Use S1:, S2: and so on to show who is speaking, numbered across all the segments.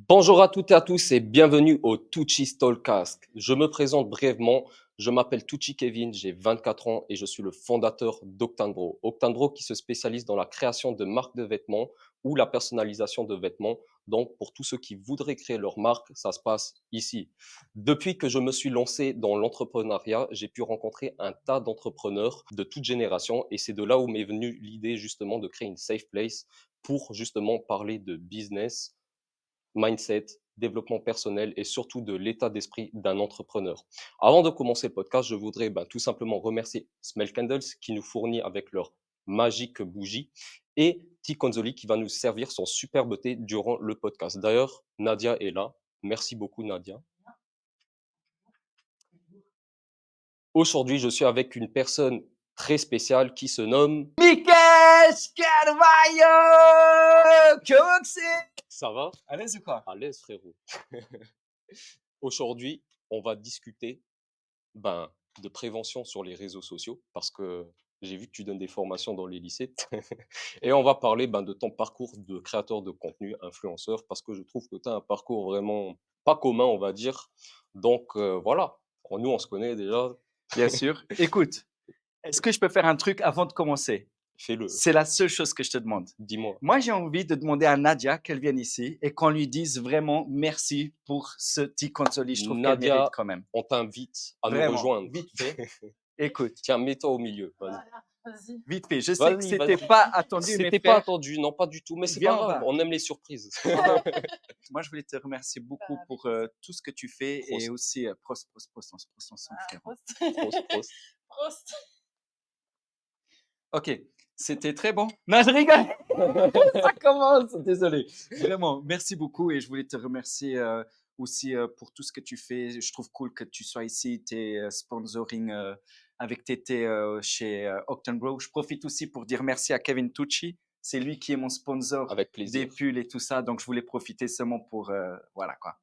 S1: Bonjour à toutes et à tous et bienvenue au Tucci Stalkcast. Je me présente brièvement. Je m'appelle Tucci Kevin, j'ai 24 ans et je suis le fondateur d'Octanbro. Octanbro qui se spécialise dans la création de marques de vêtements ou la personnalisation de vêtements. Donc, pour tous ceux qui voudraient créer leur marque, ça se passe ici. Depuis que je me suis lancé dans l'entrepreneuriat, j'ai pu rencontrer un tas d'entrepreneurs de toute génération et c'est de là où m'est venue l'idée justement de créer une safe place pour justement parler de business, mindset, développement personnel et surtout de l'état d'esprit d'un entrepreneur. Avant de commencer le podcast, je voudrais tout simplement remercier Smell Candles qui nous fournit avec leur magique bougie et T-Konzoli qui va nous servir son superbe thé durant le podcast. D'ailleurs, Nadia est là. Merci beaucoup, Nadia. Aujourd'hui, je suis avec une personne très spéciale qui se nomme...
S2: Michael Carvalho! Comment c'est?
S1: Ça va?
S2: À l'aise ou quoi?
S1: À l'aise, frérot. Aujourd'hui, on va discuter de prévention sur les réseaux sociaux parce que j'ai vu que tu donnes des formations dans les lycées et on va parler de ton parcours de créateur de contenu, influenceur, parce que je trouve que tu as un parcours vraiment pas commun, on va dire. Donc voilà, nous on se connaît déjà,
S2: Bien sûr. Écoute, est-ce que je peux faire un truc avant de commencer?
S1: fais-le,
S2: C'est la seule chose que je te demande.
S1: dis-moi.
S2: Moi, j'ai envie de demander à Nadia qu'elle vienne ici et qu'on lui dise vraiment merci pour ce petit console. Je trouve qu'elle mérite
S1: Nadia,
S2: quand même.
S1: on t'invite à nous
S2: Vraiment,
S1: rejoindre.
S2: vite fait. Écoute,
S1: Tiens, mets-toi au milieu.
S3: Voilà, vas-y.
S2: vite fait. Je sais que
S1: Vas-y,
S2: c'était
S1: vas-y.
S2: pas attendu, mais
S1: C'était pas
S2: frère,
S1: attendu, non, pas du tout, mais c'est
S2: viens
S1: pas
S2: en
S1: grave,
S2: bas.
S1: on aime les surprises.
S2: Moi, je voulais te remercier beaucoup
S3: Avec
S2: pour
S3: plaisir.
S2: tout ce que tu fais
S1: Prost.
S2: et aussi prost ensemble, frère.
S3: Prost.
S1: Prost, prost.
S3: Prost.
S2: Ok, c'était très bon. Non, je rigole. Ça commence. Désolé. Vraiment, merci beaucoup et je voulais te remercier aussi pour tout ce que tu fais. Je trouve cool que tu sois ici, tes sponsoring avec Tété chez Octanbro. Je profite aussi pour dire merci à Kevin Tucci. C'est lui qui est mon sponsor
S1: Avec
S2: des
S1: plaisir.
S2: pulls et tout ça. Donc, je voulais profiter seulement pour voilà quoi.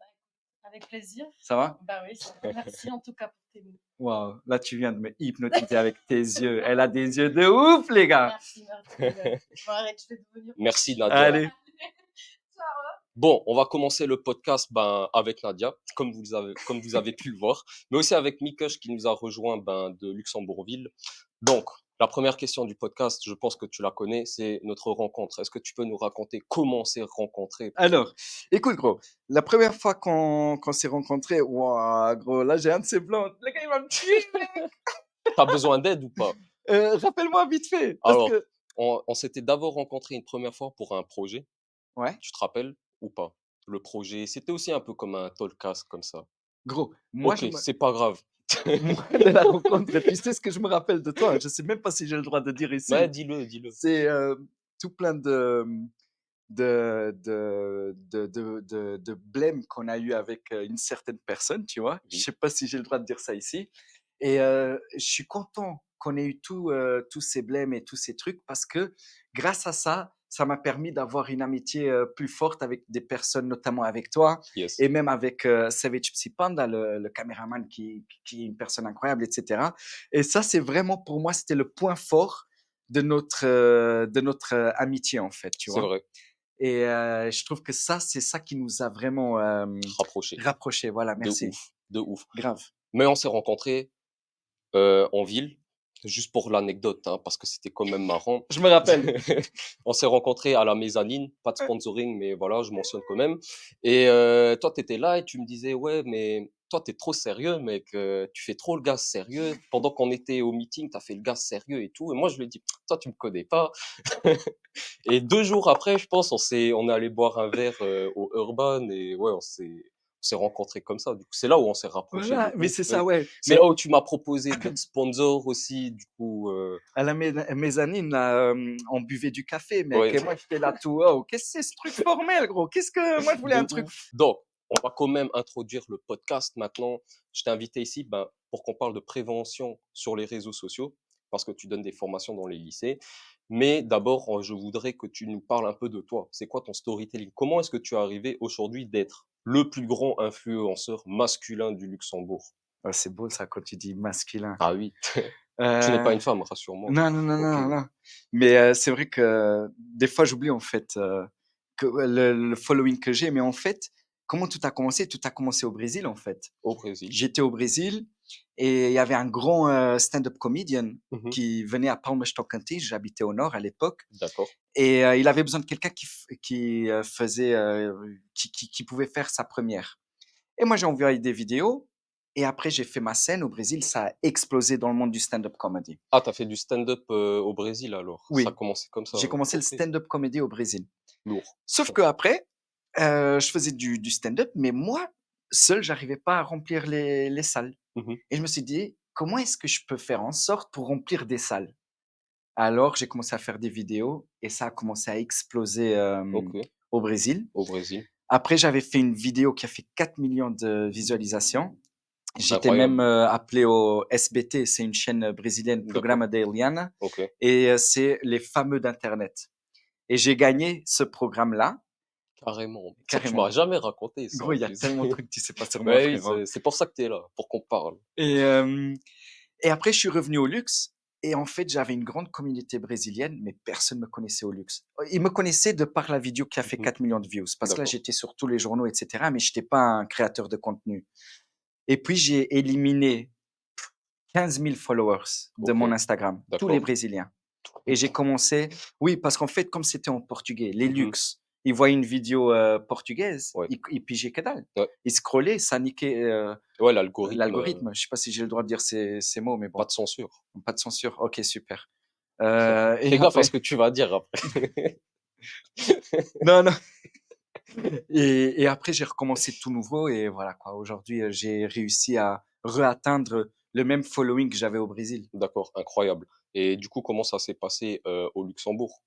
S3: Avec plaisir.
S2: Ça va?
S3: Bah oui, ça va. Merci en tout cas pour tes mots.
S2: Waouh, là tu viens de me hypnotiser avec tes yeux. Elle a des yeux de ouf, les gars.
S3: Merci. Bon, arrête, je vais devenir.
S1: Merci Nadia.
S2: Allez.
S1: Bon, on va commencer le podcast avec Nadia, comme vous avez pu le voir, mais aussi avec Mikush qui nous a rejoint de Luxembourgville. Donc, la première question du podcast, je pense que tu la connais, c'est notre rencontre. Est-ce que tu peux nous raconter comment on s'est rencontrés?
S2: Alors, écoute, gros, la première fois qu'on s'est rencontrés, waouh, gros, là, j'ai un de ces blancs. Le gars, il va me tuer.
S1: T'as besoin d'aide ou pas?
S2: Rappelle-moi vite fait. Parce
S1: Alors,
S2: que...
S1: on s'était d'abord rencontrés une première fois pour un projet,
S2: Ouais,
S1: tu te rappelles ou pas? Le projet, c'était aussi un peu comme un talkcast comme ça.
S2: gros, moi,
S1: Ok, c'est pas grave.
S2: moi, de la rencontre, tu sais ce que je me rappelle de toi. Je sais même pas si j'ai le droit de dire ici.
S1: Ouais, dis-le, dis-le.
S2: C'est tout plein de blême qu'on a eu avec une certaine personne, tu vois. Je
S1: Oui.
S2: sais pas si j'ai le droit de dire ça ici. Et je suis content qu'on ait eu tous ces blêmes et tous ces trucs parce que grâce à ça, ça m'a permis d'avoir une amitié plus forte avec des personnes, notamment avec toi
S1: Yes.
S2: et même avec Savage Psy Panda, le caméraman qui est une personne incroyable, etc. Et ça, c'est vraiment pour moi, c'était le point fort de notre amitié, en fait, tu
S1: C'est
S2: vois.
S1: vrai,
S2: Et je trouve que ça, c'est ça qui nous a vraiment
S1: rapproché.
S2: rapprochés. Voilà,
S1: De
S2: merci.
S1: ouf, de ouf.
S2: Grave.
S1: Mais on s'est rencontrés en ville, juste pour l'anecdote, hein, parce que c'était quand même marrant.
S2: Je me rappelle.
S1: On s'est rencontrés à la mezzanine, pas de sponsoring, mais voilà, je mentionne quand même. Et toi, tu étais là et tu me disais, ouais, mais toi, tu es trop sérieux, mec, tu fais trop le gars sérieux. Pendant qu'on était au meeting, tu as fait le gars sérieux et tout. Et moi, je lui ai dit, toi, tu me connais pas. Et 2 jours après, je pense, on est allé boire un verre au Urban et ouais, on s'est rencontrés comme ça. Du coup, c'est là où on s'est rapprochés
S2: Voilà,
S1: de
S2: mais
S1: ouf.
S2: c'est ça, ouais.
S1: C'est
S2: Mais
S1: là où tu m'as proposé d'être sponsor aussi. Du coup,
S2: à la mezzanine, là, on buvait du café, mec.
S1: ouais,
S2: Et moi, j'étais là tout, oh, qu'est-ce que c'est ce truc formel, gros? Qu'est-ce que, moi, je voulais
S1: de
S2: un truc.
S1: ouf. Donc, on va quand même introduire le podcast maintenant. Je t'ai invité ici pour qu'on parle de prévention sur les réseaux sociaux parce que tu donnes des formations dans les lycées. Mais d'abord, je voudrais que tu nous parles un peu de toi. C'est quoi ton storytelling? Comment est-ce que tu es arrivé aujourd'hui d'être le plus grand influenceur masculin du Luxembourg?
S2: Oh, c'est beau, ça, quand tu dis masculin.
S1: Ah oui, tu n'es
S2: Euh,
S1: pas une femme, rassure-moi.
S2: non, non, non,
S1: Ok,
S2: non, non. Mais c'est vrai que des fois, j'oublie, en fait, que le following que j'ai. Mais en fait, comment tout a commencé? Tout a commencé au Brésil, en fait.
S1: Au Brésil.
S2: J'étais au Brésil et il y avait un grand stand-up comedian
S1: Mhm.
S2: qui venait à Palmas Tocantins. J'habitais au nord à l'époque.
S1: D'accord.
S2: Et il avait besoin de quelqu'un qui pouvait faire sa première. Et moi, j'ai envoyé des vidéos. Et après, j'ai fait ma scène au Brésil. Ça a explosé dans le monde du stand-up comedy.
S1: Ah, t'as fait du stand-up au Brésil alors. Ça a
S2: Oui,
S1: commencé comme ça.
S2: j'ai commencé le
S1: Ok.
S2: stand-up comedy au Brésil.
S1: Lourd.
S2: Sauf que après, je faisais du stand-up, mais moi, seul, j'arrivais pas à remplir les salles.
S1: Mhm.
S2: Et je me suis dit, comment est-ce que je peux faire en sorte pour remplir des salles? Alors, j'ai commencé à faire des vidéos et ça a commencé à exploser
S1: Ok.
S2: au Brésil.
S1: Au Brésil.
S2: Après, j'avais fait une vidéo qui a fait 4 millions de visualisations. J'étais même
S1: Incroyable.
S2: appelé au SBT, c'est une chaîne brésilienne,
S1: D'accord.
S2: Programa de Eliana,
S1: Ok.
S2: et c'est les fameux d'Internet. Et j'ai gagné ce programme-là,
S1: Carrément. Ça, tu
S2: carrément.
S1: m'as jamais raconté ça
S2: Gros,
S1: en
S2: il y a
S1: plus.
S2: tellement de trucs qui s'est pas sur moi,
S1: Ouais, oui,
S2: frérot.
S1: c'est pour ça que tu es là, pour qu'on parle.
S2: Et, euh, et après, je suis revenu au luxe. Et en fait, j'avais une grande communauté brésilienne, mais personne ne me connaissait au luxe. Ils me connaissaient de par la vidéo qui a fait
S1: Mhm.
S2: 4 millions de views. Parce que là,
S1: D'accord.
S2: j'étais sur tous les journaux, etc. Mais je n'étais pas un créateur de contenu. Et puis, j'ai éliminé 15 000 followers de
S1: Ok.
S2: mon Instagram, tous les
S1: D'accord.
S2: Brésiliens. Et j'ai commencé, oui, parce qu'en fait, comme c'était en portugais, les
S1: Mhm.
S2: luxe, ils voyaient une vidéo portugaise,
S1: Ouais.
S2: ils pigeaient que dalle.
S1: Ouais.
S2: Ils scrollaient, ça niquait
S1: Ouais, l'algorithme,
S2: l'algorithme. Je sais pas si j'ai le droit de dire ces mots, mais
S1: pas
S2: bon,
S1: de censure.
S2: pas de censure. Ok, super. Et
S1: Fais gaffe à
S2: après,
S1: ce que tu vas dire après.
S2: non, non. Et après, j'ai recommencé tout nouveau et voilà quoi. Aujourd'hui, j'ai réussi à réatteindre le même following que j'avais au Brésil.
S1: D'accord, incroyable. Et du coup, comment ça s'est passé au Luxembourg,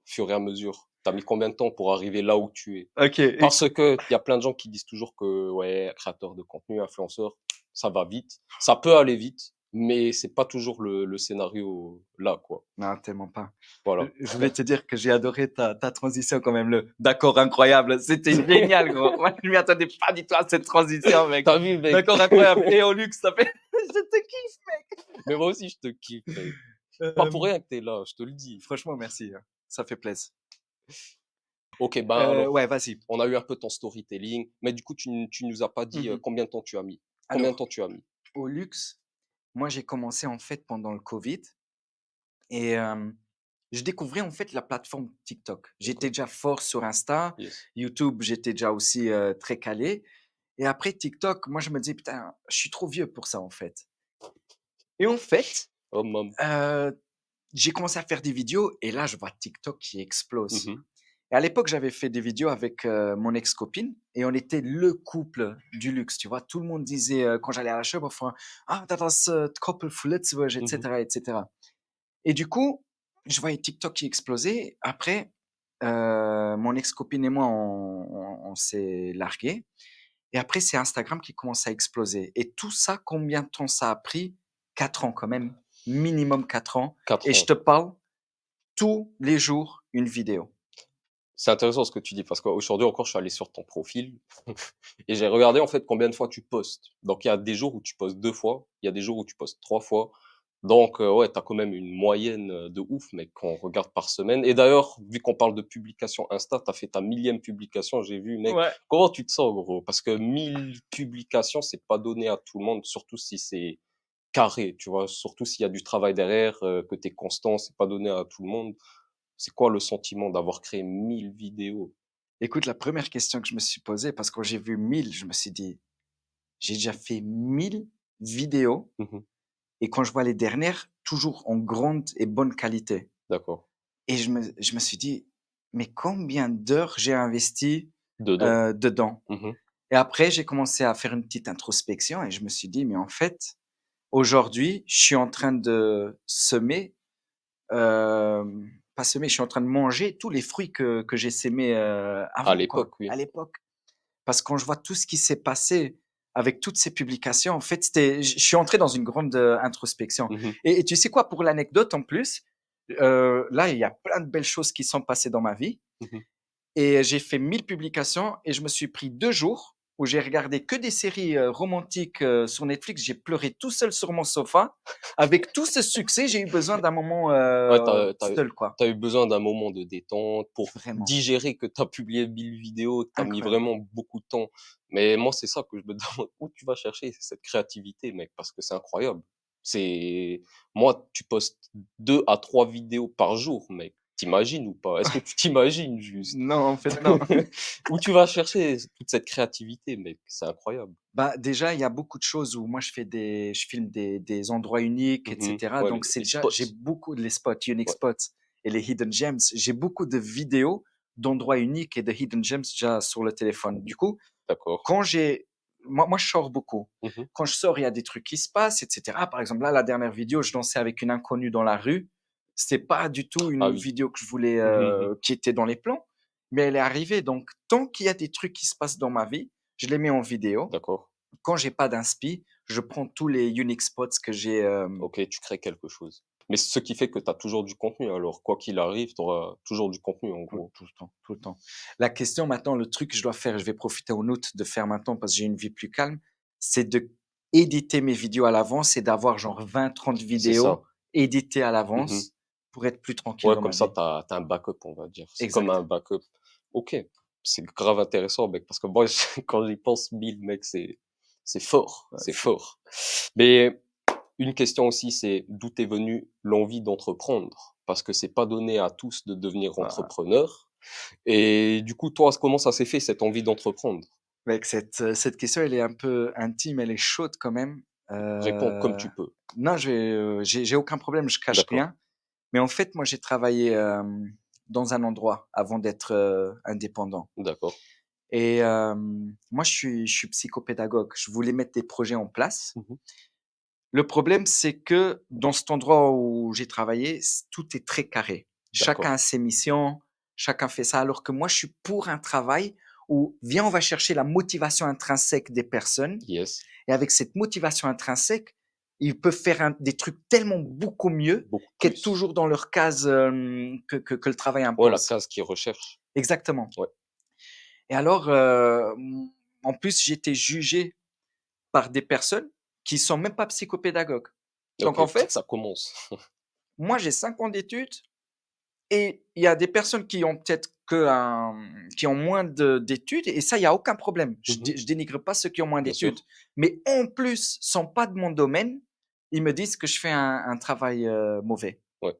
S1: fur et à mesure? T'as mis combien de temps pour arriver là où tu es?
S2: Ok,
S1: Parce que il y a plein de gens qui disent toujours que ouais, créateur de contenu, influenceur, ça va vite. Ça peut aller vite, mais c'est pas toujours le scénario là, quoi.
S2: non, tellement pas.
S1: Voilà.
S2: Je voulais te dire que j'ai adoré ta transition quand même. D'accord, incroyable. C'était génial, gros. Moi, je m'y attendais pas du tout à cette transition, mec.
S1: T'as vu, mec?
S2: D'accord, incroyable. Et au luxe, ça fait. Je te kiffe.
S1: Mais moi aussi, je te kiffe, mec. Pas pour
S2: Euh,
S1: rien que t'es là, je te le dis.
S2: franchement, merci, hein. Ça fait plaisir.
S1: Ok, ben alors,
S2: Ouais, vas-y.
S1: on a eu un peu ton storytelling, mais du coup, tu nous as pas dit
S2: Mhm.
S1: combien de temps tu as mis. Combien de
S2: Alors,
S1: temps tu as mis?
S2: au luxe, moi, j'ai commencé en fait pendant le Covid et je découvrais en fait la plateforme TikTok.
S1: Ok,
S2: J'étais déjà fort sur Insta,
S1: yes.
S2: YouTube, j'étais déjà aussi très calé. Et après TikTok, moi, je me dis, putain, je suis trop vieux pour ça en fait. Et en fait,
S1: Oh, maman.
S2: Heu, j'ai commencé à faire des vidéos et là, je vois TikTok qui explose.
S1: Mhm.
S2: Et à l'époque, j'avais fait des vidéos avec, mon ex-copine et on était le couple du luxe, tu vois? Tout le monde disait, quand j'allais à la shop, enfin: «Ah, das ist, Couple Flitzwisch» et
S1: Mhm.
S2: cetera et cetera. Et du coup, je voyais TikTok qui explosait. Après, mon ex-copine et moi, on s'est largués et après, c'est Instagram qui commence à exploser. Et tout ça, combien de temps ça a pris? 4 ans quand même, minimum 4 ans. Et
S1: 4
S2: je
S1: ans.
S2: te parle tous les jours une vidéo.
S1: C'est intéressant ce que tu dis parce qu'aujourd'hui encore, je suis allé sur ton profil et j'ai regardé en fait combien de fois tu postes. Donc il y a des jours où tu postes 2 fois, il y a des jours où tu postes 3 fois. Donc ouais, tu as quand même une moyenne de ouf, mec, qu'on regarde par semaine. Et d'ailleurs, vu qu'on parle de publication Insta, tu as fait ta 1000e publication, j'ai vu, mec.
S2: Ouais.
S1: Comment tu te sens, gros? Parce que 1000 publications, c'est pas donné à tout le monde, surtout si c'est carré, tu vois? Surtout s'il y a du travail derrière, que tu es constant, c'est pas donné à tout le monde. C'est quoi le sentiment d'avoir créé 1000 vidéos?
S2: Écoute, la première question que je me suis posée, parce que quand j'ai vu 1000, je me suis dit, j'ai déjà fait 1000 vidéos
S1: Mmh.
S2: et quand je vois les dernières, toujours en grande et bonne qualité.
S1: D'accord.
S2: Et je me suis dit, mais combien d'heures j'ai investi
S1: Dedans.
S2: dedans?
S1: Mmh.
S2: Et après, j'ai commencé à faire une petite introspection et je me suis dit, mais en fait, aujourd'hui, je suis en train de semer, pas semer, je suis en train de manger tous les fruits que j'ai sémés
S1: À
S2: avant, quoi,
S1: l'époque, oui.
S2: à l'époque. Parce que quand je vois tout ce qui s'est passé avec toutes ces publications, en fait, je suis entré dans une grande introspection.
S1: Mmh.
S2: Et tu sais quoi, pour l'anecdote en plus, là, il y a plein de belles choses qui sont passées dans ma vie.
S1: Mmh.
S2: Et j'ai fait 1000 publications et je me suis pris 2 jours où j'ai regardé que des séries romantiques sur Netflix. J'ai pleuré tout seul sur mon sofa. Avec tout ce succès, j'ai eu besoin d'un moment
S1: Ouais,
S2: seul, quoi.
S1: t'as eu besoin d'un moment de détente pour
S2: Vraiment.
S1: digérer que t'as publié 1000 vidéos, que t'as mis
S2: Incroyable.
S1: vraiment beaucoup de temps. Mais moi, c'est ça que je me demande où tu vas chercher cette créativité, mec, parce que c'est incroyable. C'est, moi, tu postes 2 à 3 vidéos par jour, mec. T'imagines ou pas? Est-ce que tu t'imagines juste?
S2: Non, en fait, non.
S1: Où tu vas chercher toute cette créativité, mec? C'est incroyable.
S2: Bah, déjà, il y a beaucoup de choses où moi je filme des endroits uniques,
S1: Mhm.
S2: etc.
S1: Ouais,
S2: Donc c'est
S1: les
S2: déjà, j'ai
S1: spots.
S2: beaucoup de les spots, unique
S1: Ouais,
S2: spots et les hidden gems. J'ai beaucoup de vidéos d'endroits uniques et de hidden gems déjà sur le téléphone. Du coup,
S1: d'accord.
S2: quand j'ai, moi, je sors beaucoup.
S1: Mhm.
S2: Quand je sors, il y a des trucs qui se passent, etc. Par exemple, là, la dernière vidéo, je dansais avec une inconnue dans la rue. C'était pas du tout
S1: Ah
S2: une
S1: oui.
S2: vidéo que je voulais,
S1: Mhm, mhm.
S2: qui était dans les plans, mais elle est arrivée. Donc, tant qu'il y a des trucs qui se passent dans ma vie, je les mets en vidéo.
S1: D'accord.
S2: Quand j'ai pas d'inspi, je prends tous les unique spots que j'ai.
S1: OK, tu crées quelque chose. Mais ce qui fait que tu as toujours du contenu alors, quoi qu'il arrive, tu auras toujours du contenu en
S2: Ouais,
S1: gros.
S2: tout le temps, tout le temps. La question maintenant, le truc que je dois faire, je vais profiter en août de faire maintenant parce que j'ai une vie plus calme, c'est de éditer mes vidéos à l'avance et d'avoir genre 20, 30
S1: C'est ça.
S2: vidéos éditées à
S1: Mmh.
S2: l'avance pour être plus tranquille
S1: Ouais,
S2: dans
S1: comme
S2: ma
S1: ça,
S2: vie.
S1: tu as un backup, on va dire. C'est comme un
S2: Exact.
S1: backup. OK, c'est grave intéressant mec, parce que moi quand j'y pense 1000 mec, c'est fort,
S2: Ouais,
S1: c'est fort. Mais une question aussi, c'est d'où t'es venue l'envie d'entreprendre? Parce que c'est pas donné à tous de devenir
S2: ah,
S1: entrepreneur et du coup, toi, comment ça s'est fait cette envie d'entreprendre?
S2: mec, cette question, elle est un peu intime, elle est chaude quand même.
S1: Réponds comme
S2: Euh,
S1: tu peux.
S2: non, j'ai aucun problème, je cache
S1: D'accord,
S2: rien. Mais en fait, moi, j'ai travaillé dans un endroit avant d'être indépendant.
S1: d'accord.
S2: Et moi, je suis psychopédagogue. Je voulais mettre des projets en place.
S1: Mmh.
S2: Le problème, c'est que dans cet endroit où j'ai travaillé, tout est très carré. Chacun
S1: D'accord.
S2: a ses missions, chacun fait ça. Alors que moi, je suis pour un travail où, viens, on va chercher la motivation intrinsèque des personnes.
S1: Yes,
S2: Et avec cette motivation intrinsèque, ils peuvent faire des trucs tellement beaucoup mieux
S1: beaucoup
S2: qu'être
S1: plus.
S2: toujours dans leur case que le travail
S1: Ouais, la
S2: impose.
S1: case qu'ils recherchent.
S2: Exactement.
S1: Ouais.
S2: Et alors, en plus, j'ai été jugé par des personnes qui sont même pas psychopédagogues. Donc
S1: OK,
S2: en fait,
S1: ça commence.
S2: moi j'ai 5 ans d'études et il y a des personnes qui ont peut-être qui ont moins d'études et ça, il y a aucun problème.
S1: Mmh.
S2: Je dénigre pas ceux qui ont moins
S1: Bien
S2: d'études.
S1: sûr.
S2: Mais en plus, sont pas de mon domaine, ils me disent que je fais un travail mauvais.
S1: Ouais.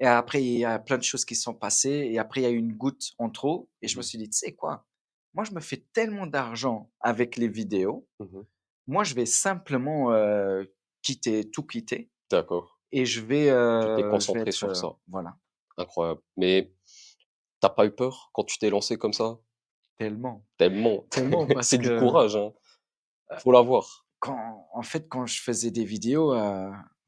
S2: Et après, il y a plein de choses qui se sont passées et après, il y a eu une goutte en trop et je me
S1: Mmh.
S2: suis dit: «Tu sais quoi? Moi, je me fais tellement d'argent avec les vidéos,
S1: Mmh.
S2: moi, je vais simplement, tout quitter
S1: D'accord.
S2: et
S1: Tu t'es
S2: je vais
S1: concentré
S2: être,
S1: sur ça.
S2: voilà,
S1: Incroyable. Mais t'as pas eu peur quand tu t'es lancé comme ça?
S2: tellement,
S1: Tellement.
S2: tellement parce
S1: C'est du
S2: que,
S1: courage, hein. Faut l'avoir.
S2: quand je faisais des vidéos,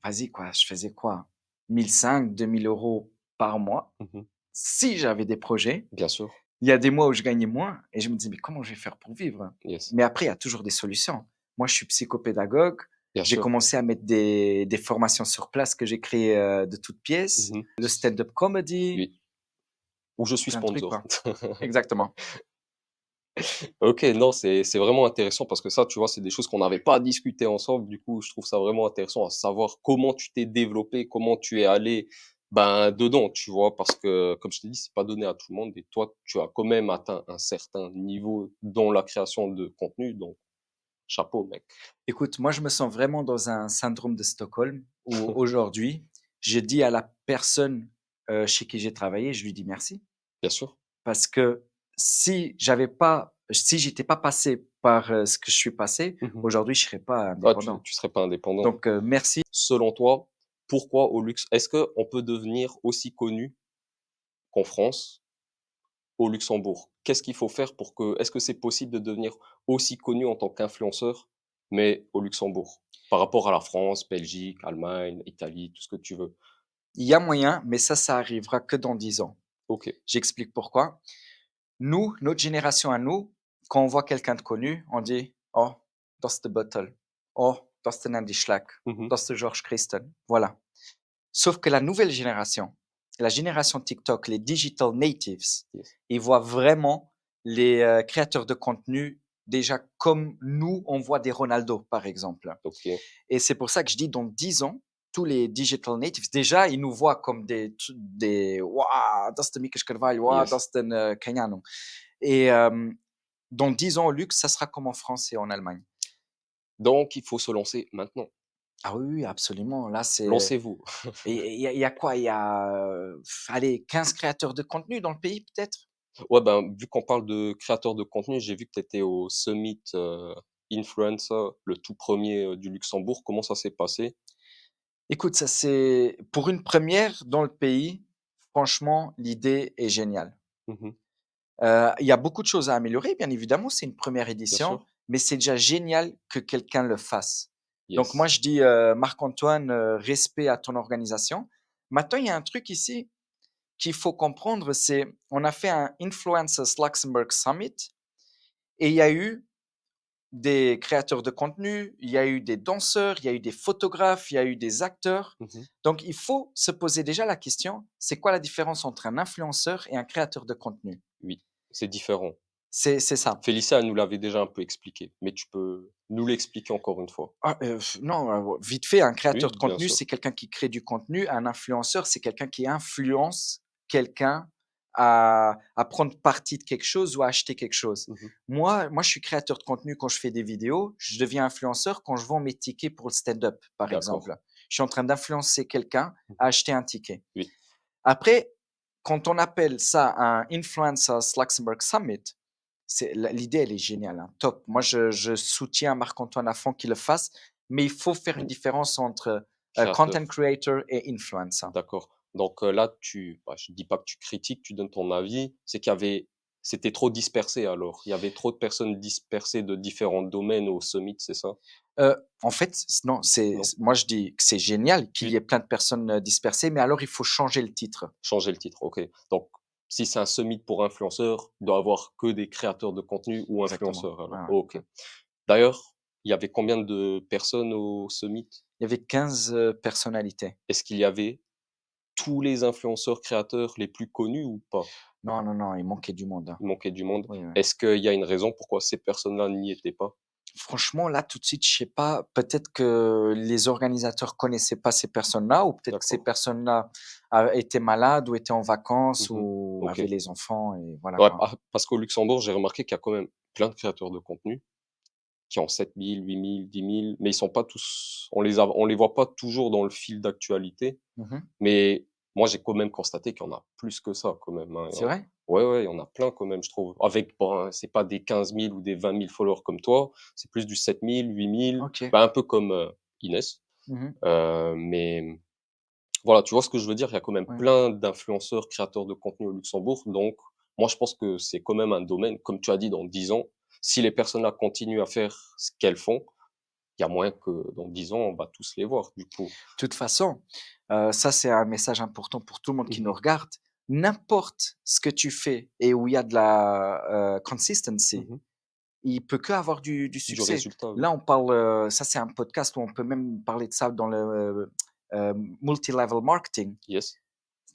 S2: vas-y quoi, je faisais quoi? 1 500-2 000 € par mois.
S1: Mmh.
S2: Si j'avais des projets,
S1: Bien sûr.
S2: il y a des mois où je gagnais moins et je me disais: «Mais comment je vais faire pour vivre?»
S1: Yes.
S2: Mais après, il y a toujours des solutions. Moi, je suis psychopédagogue.
S1: Bien
S2: J'ai
S1: sûr.
S2: commencé à mettre des formations sur place que j'ai créées, de toutes pièces,
S1: Mmh.
S2: le stand-up comedy,
S1: Oui. Où je suis
S2: plein de trucs,
S1: sponsor.
S2: quoi. Exactement.
S1: OK, non, c'est vraiment intéressant parce que ça, tu vois, c'est des choses qu'on n'avait pas discuté ensemble. Du coup, je trouve ça vraiment intéressant à savoir comment tu t'es développé, comment tu es allé, ben, dedans, tu vois? Parce que, comme je t'ai dit, c'est pas donné à tout le monde et toi, tu as quand même atteint un certain niveau dans la création de contenu, donc chapeau, mec.
S2: Écoute, moi, je me sens vraiment dans un syndrome de Stockholm où aujourd'hui, je dis à la personne, chez qui j'ai travaillé, je lui dis merci.
S1: Bien sûr.
S2: Parce que si j'étais pas passé par, ce que je suis passé,
S1: Mmh.
S2: aujourd'hui, je serais pas
S1: Ah, tu
S2: indépendant.
S1: tu serais pas indépendant.
S2: Donc, merci.
S1: Selon toi, pourquoi au luxe est-ce qu'on peut devenir aussi connu qu'en France, au Luxembourg? Qu'est-ce qu'il faut faire pour que est-ce que c'est possible de devenir aussi connu en tant qu'influenceur, mais au Luxembourg? Par rapport à la France, Belgique, Allemagne, Italie, tout ce que tu veux.
S2: Il y a moyen, mais ça arrivera que dans 10 ans.
S1: OK.
S2: J'explique pourquoi. Nous, notre génération à nous, quand on voit quelqu'un de connu, on dit: «Oh, das ist der Bottle. Oh, das ist der Andy Schleck.
S1: Mmh.
S2: Das ist der Georges Christen». Voilà. Sauf que la nouvelle génération, la génération TikTok, les digital natives,
S1: Yes.
S2: ils voient vraiment les, créateurs de contenu déjà comme nous, on voit des Ronaldo, par exemple.
S1: Ok.
S2: Et c'est pour ça que je dis, dans 10 ans, tous les digital natives, déjà, ils nous voient comme des waouh, das ist der Mika Carvalho, waouh,
S1: Yes.
S2: das ist der Kenyano. Et dans 10 ans, au luxe, ça sera comme en France et en Allemagne.
S1: Donc, il faut se lancer maintenant.
S2: Ah oui, oui, absolument. Là, c'est.
S1: Lancez-vous.
S2: Et il y a quoi? Il y a, allez, 15 créateurs de contenu dans le pays, peut-être?
S1: Ouais, ben, vu qu'on parle de créateurs de contenu, j'ai vu que tu étais au Summit Influencer, le tout premier du Luxembourg. Comment ça s'est passé?
S2: Écoute, ça c'est pour une première dans le pays, franchement, l'idée est géniale.
S1: Mhm,
S2: Il y a beaucoup de choses à améliorer, bien évidemment, c'est une première
S1: bien
S2: édition,
S1: sûr.
S2: mais c'est déjà génial que quelqu'un le fasse. Donc moi,
S1: Yes.
S2: je dis, Marc-Antoine, respect à ton organisation. Maintenant, il y a un truc ici qu'il faut comprendre, c'est on a fait un Influencers Luxembourg Summit et il y a eu des créateurs de contenu, il y a eu des danseurs, il y a eu des photographes, il y a eu des acteurs.
S1: Mhm.
S2: Donc, il faut se poser déjà la question, c'est quoi la différence entre un influenceur et un créateur de contenu?
S1: Oui, c'est différent.
S2: C'est ça.
S1: Félicia elle nous l'avait déjà un peu expliqué, mais tu peux nous l'expliquer encore une fois.
S2: Ah, non, vite fait, un
S1: Oui,
S2: créateur de
S1: bien
S2: contenu,
S1: sûr.
S2: c'est quelqu'un qui crée du contenu. Un influenceur, c'est quelqu'un qui influence quelqu'un à prendre partie de quelque chose ou à acheter quelque chose.
S1: Mhm.
S2: Moi, je suis créateur de contenu quand je fais des vidéos. Je deviens influenceur quand je vends mes tickets pour le stand-up, par
S1: D'accord.
S2: exemple. Je suis en train d'influencer quelqu'un à
S1: Mhm.
S2: acheter un ticket.
S1: Oui.
S2: Après, quand on appelle ça un Influencers Luxembourg Summit, l'idée, elle est géniale, hein, top. Moi, je soutiens Marc-Antoine à fond qu'il le fasse, mais il faut faire une différence entre content
S1: Créateur.
S2: creator et influencer.
S1: D'accord. Donc là, je dis pas que tu critiques, tu donnes ton avis. C'est c'était trop dispersé alors. Il y avait trop de personnes dispersées de différents domaines au summit, c'est ça?
S2: En fait, non,
S1: Non?
S2: moi, je dis que c'est génial qu'il y
S1: Oui.
S2: ait plein de personnes dispersées, mais alors il faut changer le titre.
S1: Changer le titre, ok. Donc, si c'est un summit pour influenceurs, il doit y avoir que des créateurs de contenu ou
S2: Exactement.
S1: influenceurs
S2: Ouais,
S1: alors.
S2: ouais,
S1: Ok.
S2: ouais.
S1: D'ailleurs, il y avait combien de personnes au summit?
S2: Il y avait 15 personnalités.
S1: Est-ce qu'il y avait tous les influenceurs créateurs les plus connus ou pas?
S2: Non, non, non, il manquait du monde, hein.
S1: Il manquait du monde.
S2: Oui, oui.
S1: Est-ce qu'il y a une raison pourquoi ces personnes-là n'y étaient pas?
S2: Franchement, là, tout de suite, je sais pas. Peut-être que les organisateurs connaissaient pas ces personnes-là, ou peut-être que ces
S1: D'accord.
S2: personnes-là étaient malades, ou étaient en vacances,
S1: Mhm.
S2: ou
S1: Ok.
S2: avaient les enfants, et voilà
S1: Ouais,
S2: quoi.
S1: parce qu'au Luxembourg, j'ai remarqué qu'il y a quand même plein de créateurs de contenu qui ont 7 000, 8 000, 10 000, mais ils sont pas tous, on les voit pas toujours dans le fil d'actualité.
S2: Mhm.
S1: Mais moi, j'ai quand même constaté qu'il y en a plus que ça, quand même, hein.
S2: C'est vrai?
S1: Ouais, ouais, il y en a plein quand même, je trouve. Avec, bon, hein, c'est pas des 15 000 ou des 20 000 followers comme toi, c'est plus du 7 000, 8 000,
S2: Ok.
S1: bah, un peu comme Inès.
S2: Mhm.
S1: Mais voilà, tu vois ce que je veux dire? Il y a quand même
S2: Ouais.
S1: plein d'influenceurs, créateurs de contenu au Luxembourg. Donc, moi, je pense que c'est quand même un domaine, comme tu as dit, dans 10 ans, si les personnes-là continuent à faire ce qu'elles font, il y a moyen que dans 10 ans, on va tous les voir, du coup.
S2: De toute façon, ça, c'est un message important pour tout le monde qui nous
S1: Mhm,
S2: regarde. N'importe ce que tu fais et où il y a de la consistency,
S1: mhm.
S2: il peut que avoir du
S1: Du
S2: succès.
S1: résultat, oui.
S2: Là, on parle, ça c'est un podcast où on peut même parler de ça dans le multi-level marketing.
S1: Yes.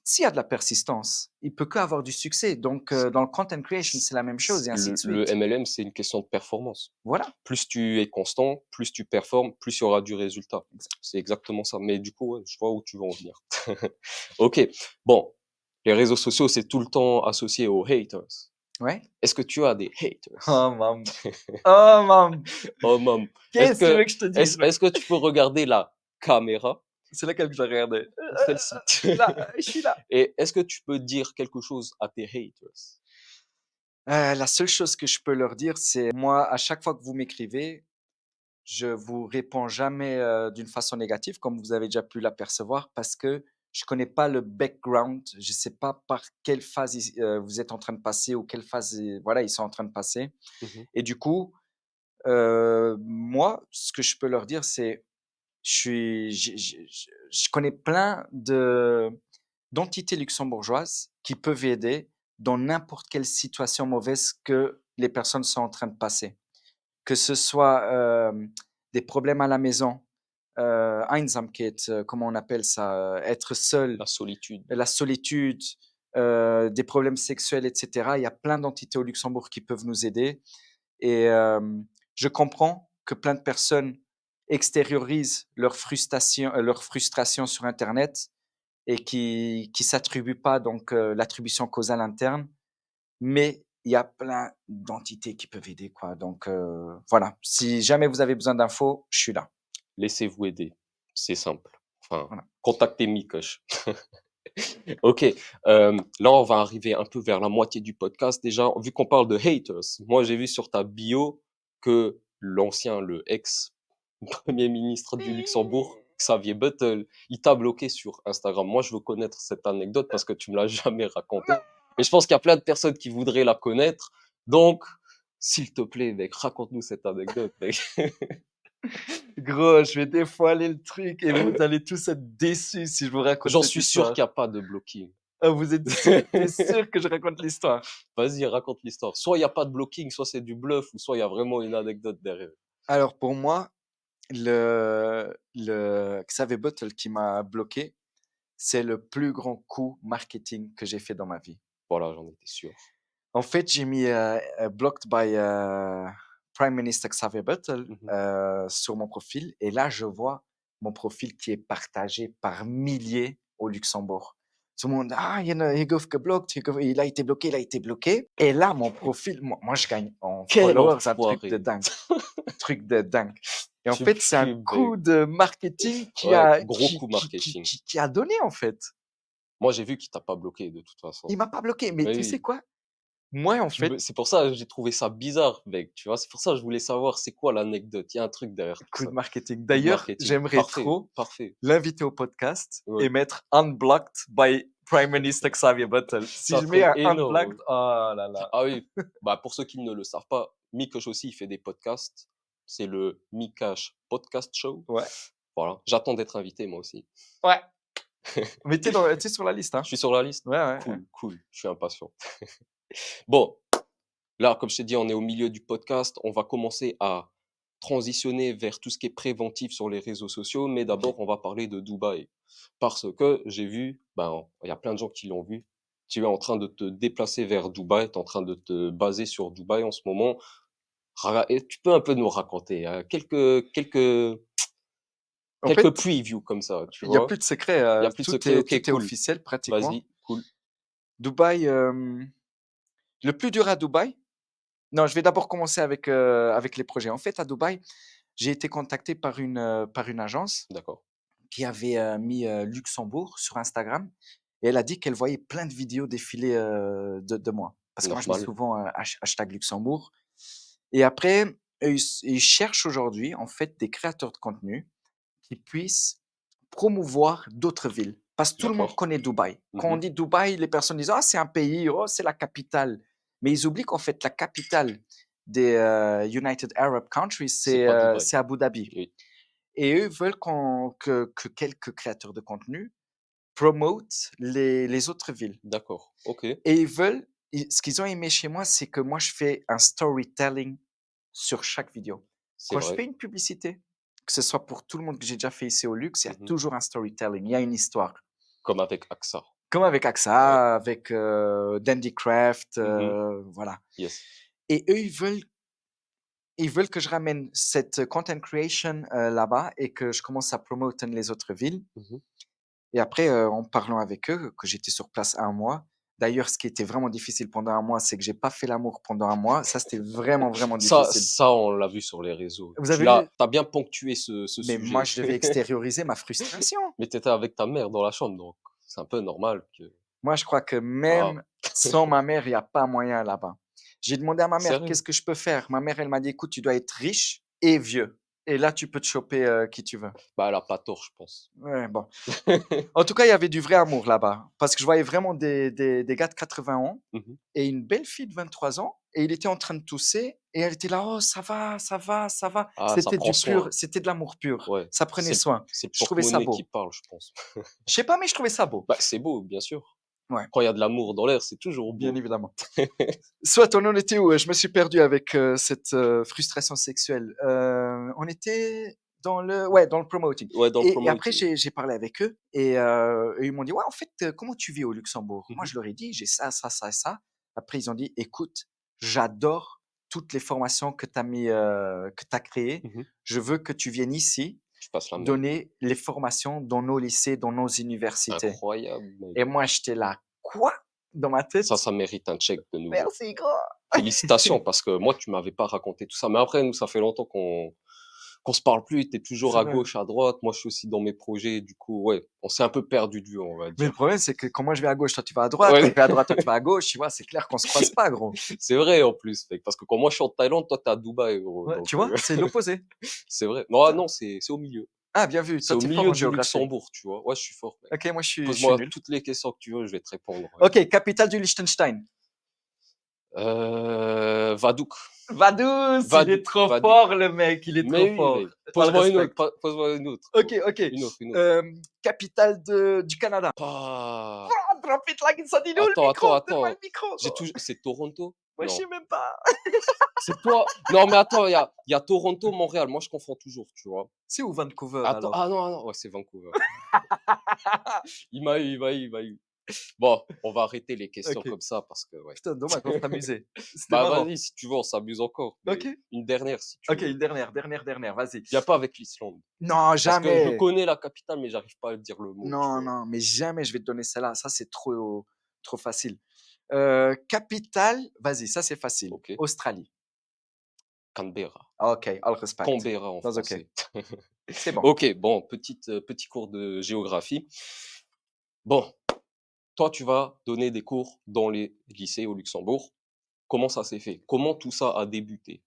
S2: S'il y a de la persistance, il peut que avoir du succès. Donc, dans le content creation, c'est la même chose et ainsi de
S1: Le
S2: suite.
S1: MLM, c'est une question de performance.
S2: Voilà.
S1: Plus tu es constant, plus tu performes, plus il y aura du résultat.
S2: Exact.
S1: C'est exactement ça. Mais du coup, ouais, je vois où tu veux en venir. Ok. Bon, les réseaux sociaux, c'est tout le temps associé aux haters.
S2: Ouais.
S1: Est-ce que tu as des haters?
S2: Oh, mam. Oh, mam.
S1: Oh, mam.
S2: Qu'est-ce que tu veux que je te dise, mec?
S1: Est-ce que tu peux regarder la caméra?
S2: C'est laquelle que je regardais.
S1: Celle-ci.
S2: Là, je suis là.
S1: Et est-ce que tu peux dire quelque chose à tes haters?
S2: La seule chose que je peux leur dire, c'est moi, à chaque fois que vous m'écrivez, je vous réponds jamais d'une façon négative, comme vous avez déjà pu l'apercevoir, parce que je connais pas le background, je sais pas par quelle phase vous êtes en train de passer ou quelle phase, voilà, ils sont en train de passer.
S1: Mhm,
S2: Et du coup, moi, ce que je peux leur dire, c'est, je connais plein d'entités luxembourgeoises qui peuvent aider dans n'importe quelle situation mauvaise que les personnes sont en train de passer. Que ce soit des problèmes à la maison, Einsamkeit, comment on appelle ça, être seul,
S1: la solitude.
S2: la solitude, des problèmes sexuels, etc. Il y a plein d'entités au Luxembourg qui peuvent nous aider. Et je comprends que plein de personnes extériorisent leur frustration sur Internet et qui s'attribuent pas donc l'attribution causale interne, mais il y a plein d'entités qui peuvent aider, quoi. Donc voilà, si jamais vous avez besoin d'infos, je suis là.
S1: Laissez-vous aider. C'est simple. Enfin,
S2: Voilà.
S1: contactez Mikosh. Ok, là on va arriver un peu vers la moitié du podcast déjà. Vu qu'on parle de haters, moi j'ai vu sur ta bio que le ex-premier ministre du Luxembourg, Xavier Bettel, il t'a bloqué sur Instagram. Moi je veux connaître cette anecdote parce que tu me l'as jamais racontée. Et je pense qu'il y a plein de personnes qui voudraient la connaître. Donc, s'il te plaît, mec, raconte-nous cette anecdote, mec.
S2: Gros, je vais dévoiler le truc et vous allez tous être déçus si je vous raconte
S1: J'en
S2: cette
S1: suis sûr
S2: histoire.
S1: qu'il n'y a pas de blocking.
S2: Ah, vous êtes sûr, t'es sûr que je raconte l'histoire?
S1: Vas-y, raconte l'histoire. Soit il n'y a pas de blocking, soit c'est du bluff, ou soit il y a vraiment une anecdote derrière.
S2: Alors pour moi, le Xavier Bottle qui m'a bloqué, c'est le plus grand coup marketing que j'ai fait dans ma vie.
S1: Voilà, j'en étais sûr.
S2: En fait, j'ai mis blocked by Prime Minister Xavier Bottle
S1: Mhm.
S2: sur mon profil et là, je vois mon profil qui est partagé par milliers au Luxembourg. Tout le monde, ah, il a blocked, il a été bloqué, il a été bloqué. Et là, mon profil, moi je gagne en
S1: Quel
S2: followers, un truc de
S1: enfoiré.
S2: dingue. Truc de dingue. Et en
S1: Tu me
S2: fait, c'est un
S1: fumes, mec.
S2: coup de marketing
S1: Ouais, gros coup marketing.
S2: qui a donné, en fait.
S1: Moi, j'ai vu qu'il t'a pas bloqué de toute façon.
S2: Il m'a pas bloqué. Mais tu sais
S1: Oui,
S2: quoi? Moi, en fait,
S1: c'est pour ça que j'ai trouvé ça bizarre, mec. Tu vois, c'est pour ça que je voulais savoir c'est quoi l'anecdote. Il y a un truc derrière tout
S2: coup
S1: ça.
S2: de marketing.
S1: Coup de
S2: D'ailleurs,
S1: marketing.
S2: j'aimerais
S1: Parfait,
S2: trop
S1: parfait.
S2: l'inviter au podcast
S1: Ouais.
S2: et mettre unblocked by Prime Minister Xavier Bottle. Si
S1: Ça
S2: je mets
S1: serait
S2: un unblocked,
S1: énorme.
S2: oh là là.
S1: Ah oui, bah pour ceux qui ne le savent pas, Mikosh aussi, il fait des podcasts. C'est le Mikash Podcast Show.
S2: Ouais.
S1: Voilà, j'attends d'être invité moi aussi.
S2: Ouais. Mais t'es sur la liste,
S1: Je
S2: hein?
S1: suis sur la liste.
S2: Ouais, ouais, ouais.
S1: Cool, cool, je suis impatient. Bon, là, comme je t'ai dit, on est au milieu du podcast. On va commencer à transitionner vers tout ce qui est préventif sur les réseaux sociaux. Mais d'abord, on va parler de Dubaï. Parce que j'ai vu, ben, il y a plein de gens qui l'ont vu. Tu es en train de te déplacer vers Dubaï, tu es en train de te baser sur Dubaï en ce moment. Et tu peux un peu nous raconter
S2: En
S1: quelques
S2: fait,
S1: previews comme ça, tu
S2: il n'y a
S1: vois?
S2: plus de secret.
S1: Il y a plus de secret.
S2: Tout
S1: OK,
S2: est
S1: cool.
S2: officiel pratiquement.
S1: Vas-y, cool.
S2: Dubaï, le plus dur à Dubaï. Non, je vais d'abord commencer avec les projets. En fait, à Dubaï, j'ai été contacté par une agence
S1: D'accord.
S2: qui avait mis Luxembourg sur Instagram et elle a dit qu'elle voyait plein de vidéos défiler de moi. Parce que moi, je mets
S1: Normal.
S2: souvent hashtag Luxembourg. Et après, ils cherchent aujourd'hui, en fait, des créateurs de contenu qui puissent promouvoir d'autres villes. Parce que tout le monde
S1: D'accord.
S2: connaît Dubaï. Quand on
S1: Mhm.
S2: dit Dubaï, les personnes disent, ah, c'est un pays, oh, c'est la capitale. Mais ils oublient qu'en fait, la capitale des United Arab Countries,
S1: C'est pas Dubaï.
S2: c'est Abu Dhabi.
S1: Oui.
S2: Et eux veulent que quelques créateurs de contenu promotent les autres villes.
S1: D'accord. OK.
S2: Et ce qu'ils ont aimé chez moi, c'est que moi, je fais un storytelling sur chaque vidéo.
S1: C'est
S2: Quand je
S1: vrai.
S2: fais une publicité, que ce soit pour tout le monde que j'ai déjà fait ici au Luxe, il y a
S1: Mhm.
S2: toujours un storytelling, il y a une histoire.
S1: Comme avec AXA.
S2: Comme avec
S1: Ouais.
S2: AXA, avec Dandycraft,
S1: Mhm.
S2: voilà.
S1: Yes.
S2: Et eux, ils veulent que je ramène cette content creation là-bas et que je commence à promouvoir les autres villes.
S1: Mhm.
S2: Et après, en parlant avec eux, que j'étais sur place un mois. D'ailleurs, ce qui était vraiment difficile pendant un mois, c'est que j'ai pas fait l'amour pendant un mois. Ça, c'était vraiment, vraiment difficile.
S1: Ça, on l'a vu sur les réseaux.
S2: Vous avez vu?
S1: T'as bien ponctué ce
S2: Mais moi,
S1: sujet.
S2: je devais extérioriser ma frustration.
S1: Mais t'étais avec ta mère dans la chambre, donc c'est un peu normal que.
S2: Moi, je crois que
S1: Ah,
S2: même sans ma mère, il n'y a pas moyen là-bas. J'ai demandé à ma mère,
S1: sérieux?
S2: qu'est-ce que je peux faire? Ma mère, elle m'a dit, écoute, tu dois être riche et vieux. Et là, tu peux te choper qui tu veux.
S1: Bah, elle a pas tort, je pense.
S2: Ouais, bon. En tout cas, il y avait du vrai amour là-bas. Parce que je voyais vraiment des gars de 80 ans
S1: Mhm.
S2: et une belle fille de 23 ans. Et il était en train de tousser. Et elle était là, oh, ça va, ça va, ça va.
S1: Ah, ça
S2: C'était
S1: prend
S2: du pur,
S1: soin.
S2: c'était de l'amour pur.
S1: Ouais.
S2: Ça prenait soin.
S1: C'est le
S2: Je trouvais ça
S1: porte-monnaie qui
S2: beau.
S1: parle, je pense.
S2: Je sais pas, mais je trouvais ça beau.
S1: Bah, c'est beau, bien sûr.
S2: Ouais,
S1: Quand il y a de l'amour dans l'air, c'est toujours
S2: bien
S1: beau.
S2: évidemment. Soit on en était où? Je me suis perdu avec cette frustration sexuelle. On était dans le promoting.
S1: Ouais, dans le
S2: Et après,
S1: promoting.
S2: j'ai parlé avec eux et ils m'ont dit, ouais, en fait, comment tu vis au Luxembourg? Moi,
S1: Mhm.
S2: je leur ai dit, j'ai ça, ça, ça, ça. Après, ils ont dit, écoute, j'adore toutes les formations que tu as que tu as créées.
S1: Mhm.
S2: Je veux que tu viennes ici
S1: Tu fasses la même.
S2: donner les formations dans nos lycées, dans nos universités.
S1: Incroyable, mec.
S2: Et moi, j'étais là, quoi? Dans ma tête,
S1: Ça mérite un check de nouveau.
S2: merci, gros.
S1: Félicitations, parce que moi, tu m'avais pas raconté tout ça. Mais après, nous, ça fait longtemps qu'on se parle plus. Tu es toujours
S2: C'est
S1: à
S2: vrai.
S1: gauche, à droite. Moi, je suis aussi dans mes projets. Du coup, ouais, on s'est un peu perdu de vue, on va
S2: Mais le
S1: dire.
S2: problème, c'est que quand moi je vais à gauche, toi tu vas à droite.
S1: Ouais.
S2: Quand je vais à droite, toi tu vas à gauche. Tu vois, c'est clair qu'on se croise pas, gros.
S1: C'est vrai, en plus, mec, parce que quand moi, je suis en Thaïlande, toi, t'es à Dubaï, gros.
S2: Ouais,
S1: Donc,
S2: tu vois, c'est l'opposé.
S1: c'est vrai. Non, ah non, c'est au milieu.
S2: Ah, bien vu.
S1: C'est
S2: Toi,
S1: au
S2: t'es fort
S1: milieu
S2: en
S1: du
S2: géographie.
S1: Luxembourg, tu vois. Ouais, je suis fort, mec.
S2: Ok, moi je suis
S1: Pose-moi
S2: nul.
S1: toutes les questions que tu veux, je vais te répondre. Ouais.
S2: Ok, capitale du Liechtenstein.
S1: Vadouk.
S2: Vaduz, il
S1: Vadou-
S2: est trop
S1: Vadou.
S2: fort, le mec, il est
S1: Mais
S2: trop
S1: oui,
S2: fort.
S1: mec.
S2: On le
S1: Pose-moi une autre.
S2: respecte.
S1: Pose-moi une autre.
S2: Ok, ok.
S1: Une autre.
S2: Capitale du Canada.
S1: Pas.
S2: Ah, drop it like it's on the
S1: Attends,
S2: le micro.
S1: attends,
S2: Donne-moi
S1: attends.
S2: le micro.
S1: J'ai
S2: Gros.
S1: toujours. C'est Toronto?
S2: Moi, je
S1: Non.
S2: sais même pas.
S1: C'est toi. Non, mais attends, il y a Toronto, Montréal. Moi, je confonds toujours, tu vois.
S2: C'est où Vancouver
S1: Attends,
S2: alors?
S1: ah non, ah non. Ouais, c'est Vancouver. Il m'a eu. Bon, on va arrêter les questions
S2: Ok.
S1: comme ça parce que, ouais.
S2: Putain, dommage, on s'amusait. C'était
S1: Bah,
S2: marrant.
S1: vas-y, si tu veux, on s'amuse encore. Mais
S2: Ok.
S1: une dernière, si tu
S2: Ok,
S1: veux.
S2: une dernière, vas-y.
S1: Viens pas avec l'Islande.
S2: Non,
S1: Parce que je
S2: jamais.
S1: connais la capitale, mais j'arrive pas à dire le mot, tu
S2: Non,
S1: vois.
S2: non, mais jamais je vais te donner celle-là. Ça, c'est trop facile. Capitale, vas-y, ça c'est facile.
S1: Ok.
S2: Australie.
S1: Canberra.
S2: Ok, I'll respect.
S1: Canberra en
S2: That's ok.
S1: français.
S2: C'est bon.
S1: Ok, bon, petit cours de géographie. Bon, toi, tu vas donner des cours dans les lycées au Luxembourg. Comment ça s'est fait? Comment tout ça a débuté?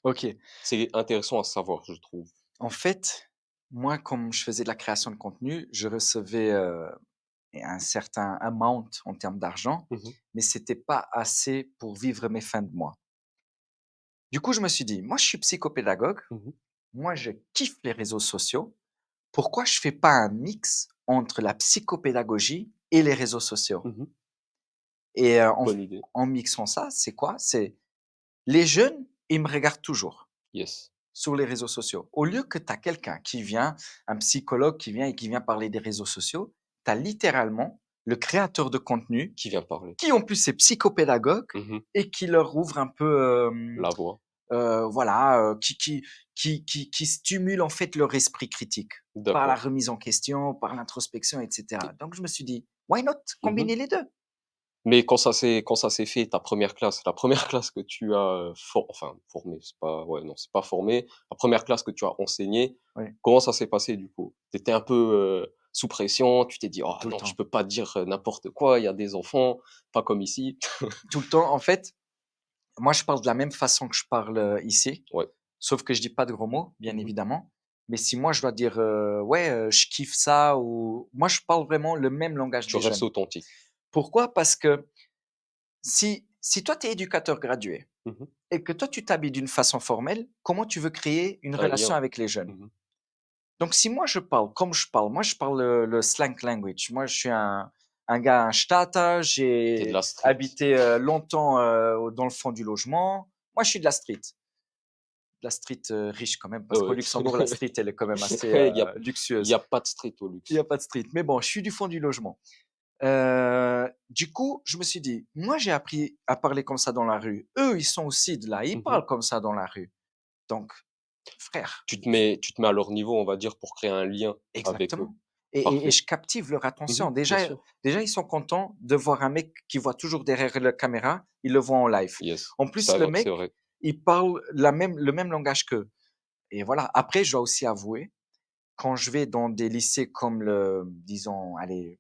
S2: Ok.
S1: C'est intéressant à savoir, je trouve.
S2: En fait, moi, comme je faisais de la création de contenu, je recevais un certain amount en termes d'argent,
S1: Mhm,
S2: mais c'était pas assez pour vivre mes fins de mois. Du coup, je me suis dit, moi, je suis psychopédagogue,
S1: mhm,
S2: moi, je kiffe les réseaux sociaux. Pourquoi je fais pas un mix entre la psychopédagogie et les réseaux sociaux?
S1: mhm.
S2: Et
S1: Bonne idée.
S2: en mixant ça, c'est quoi? C'est les jeunes, ils me regardent toujours
S1: Yes.
S2: sur les réseaux sociaux. Au lieu que tu as quelqu'un qui vient, un psychologue qui vient et qui vient parler des réseaux sociaux, tu as littéralement le créateur de contenu
S1: Qui vient parler?
S2: qui en plus est psychopédagogue
S1: Mhm.
S2: et qui leur ouvre un peu,
S1: La voix.
S2: voilà, qui stimule en fait leur esprit critique par la
S1: D'accord.
S2: remise en question, par l'introspection, etc. Donc je me suis dit, why not
S1: Mhm.
S2: combiner les deux?
S1: Mais quand ça s'est fait, ta première classe, la première classe que tu as formé, c'est pas, ouais, non, c'est pas formé, la première classe que tu as enseigné,
S2: Oui,
S1: comment ça s'est passé du coup? Tu étais un peu sous pression, tu t'es dit, oh
S2: tout le
S1: non, je
S2: temps.
S1: peux pas dire n'importe quoi, il y a des enfants, pas comme ici.
S2: Tout le temps, en fait, moi je parle de la même façon que je parle ici,
S1: Ouais.
S2: sauf que je dis pas de gros mots, bien
S1: Mhm.
S2: évidemment. Mais si moi je dois dire, ouais, je kiffe ça, ou moi je parle vraiment le même langage
S1: Tu
S2: des
S1: restes
S2: jeunes.
S1: authentique.
S2: Pourquoi? Parce que si toi tu es éducateur gradué
S1: Mhm.
S2: et que toi tu t'habilles d'une façon formelle, comment tu veux créer une
S1: Un
S2: relation
S1: lien.
S2: avec les jeunes?
S1: Mhm.
S2: Donc, si moi je parle comme je parle, moi je parle le slang language. Moi, je suis un gars, un Stata,
S1: T'es de
S2: j'ai
S1: la street.
S2: habité longtemps dans le fond du logement. Moi, je suis de la street. De la street riche quand même, parce qu'au
S1: Ouais.
S2: Luxembourg, la street, elle est quand même assez
S1: Il y a
S2: luxueuse.
S1: pas de street au
S2: Il n'y a
S1: luxe.
S2: pas de street. Mais bon, je suis du fond du logement. Du coup, je me suis dit, moi, j'ai appris à parler comme ça dans la rue. Eux, ils sont aussi de là. Ils
S1: Mhm.
S2: parlent comme ça dans la rue. Donc, frère,
S1: Tu te mets à leur niveau, on va dire, pour créer un lien avec eux.
S2: exactement. Et
S1: Parfait.
S2: je captive leur
S1: Mhm.
S2: attention.
S1: Bien sûr.
S2: Déjà, ils sont contents de voir un mec qui voit toujours derrière la caméra, ils le voient en live.
S1: Yes.
S2: En plus,
S1: Ça
S2: le
S1: va, c'est
S2: mec,
S1: vrai.
S2: il parle le même langage qu'eux. Et voilà. Après, je dois aussi avouer, quand je vais dans des lycées comme disons, allez,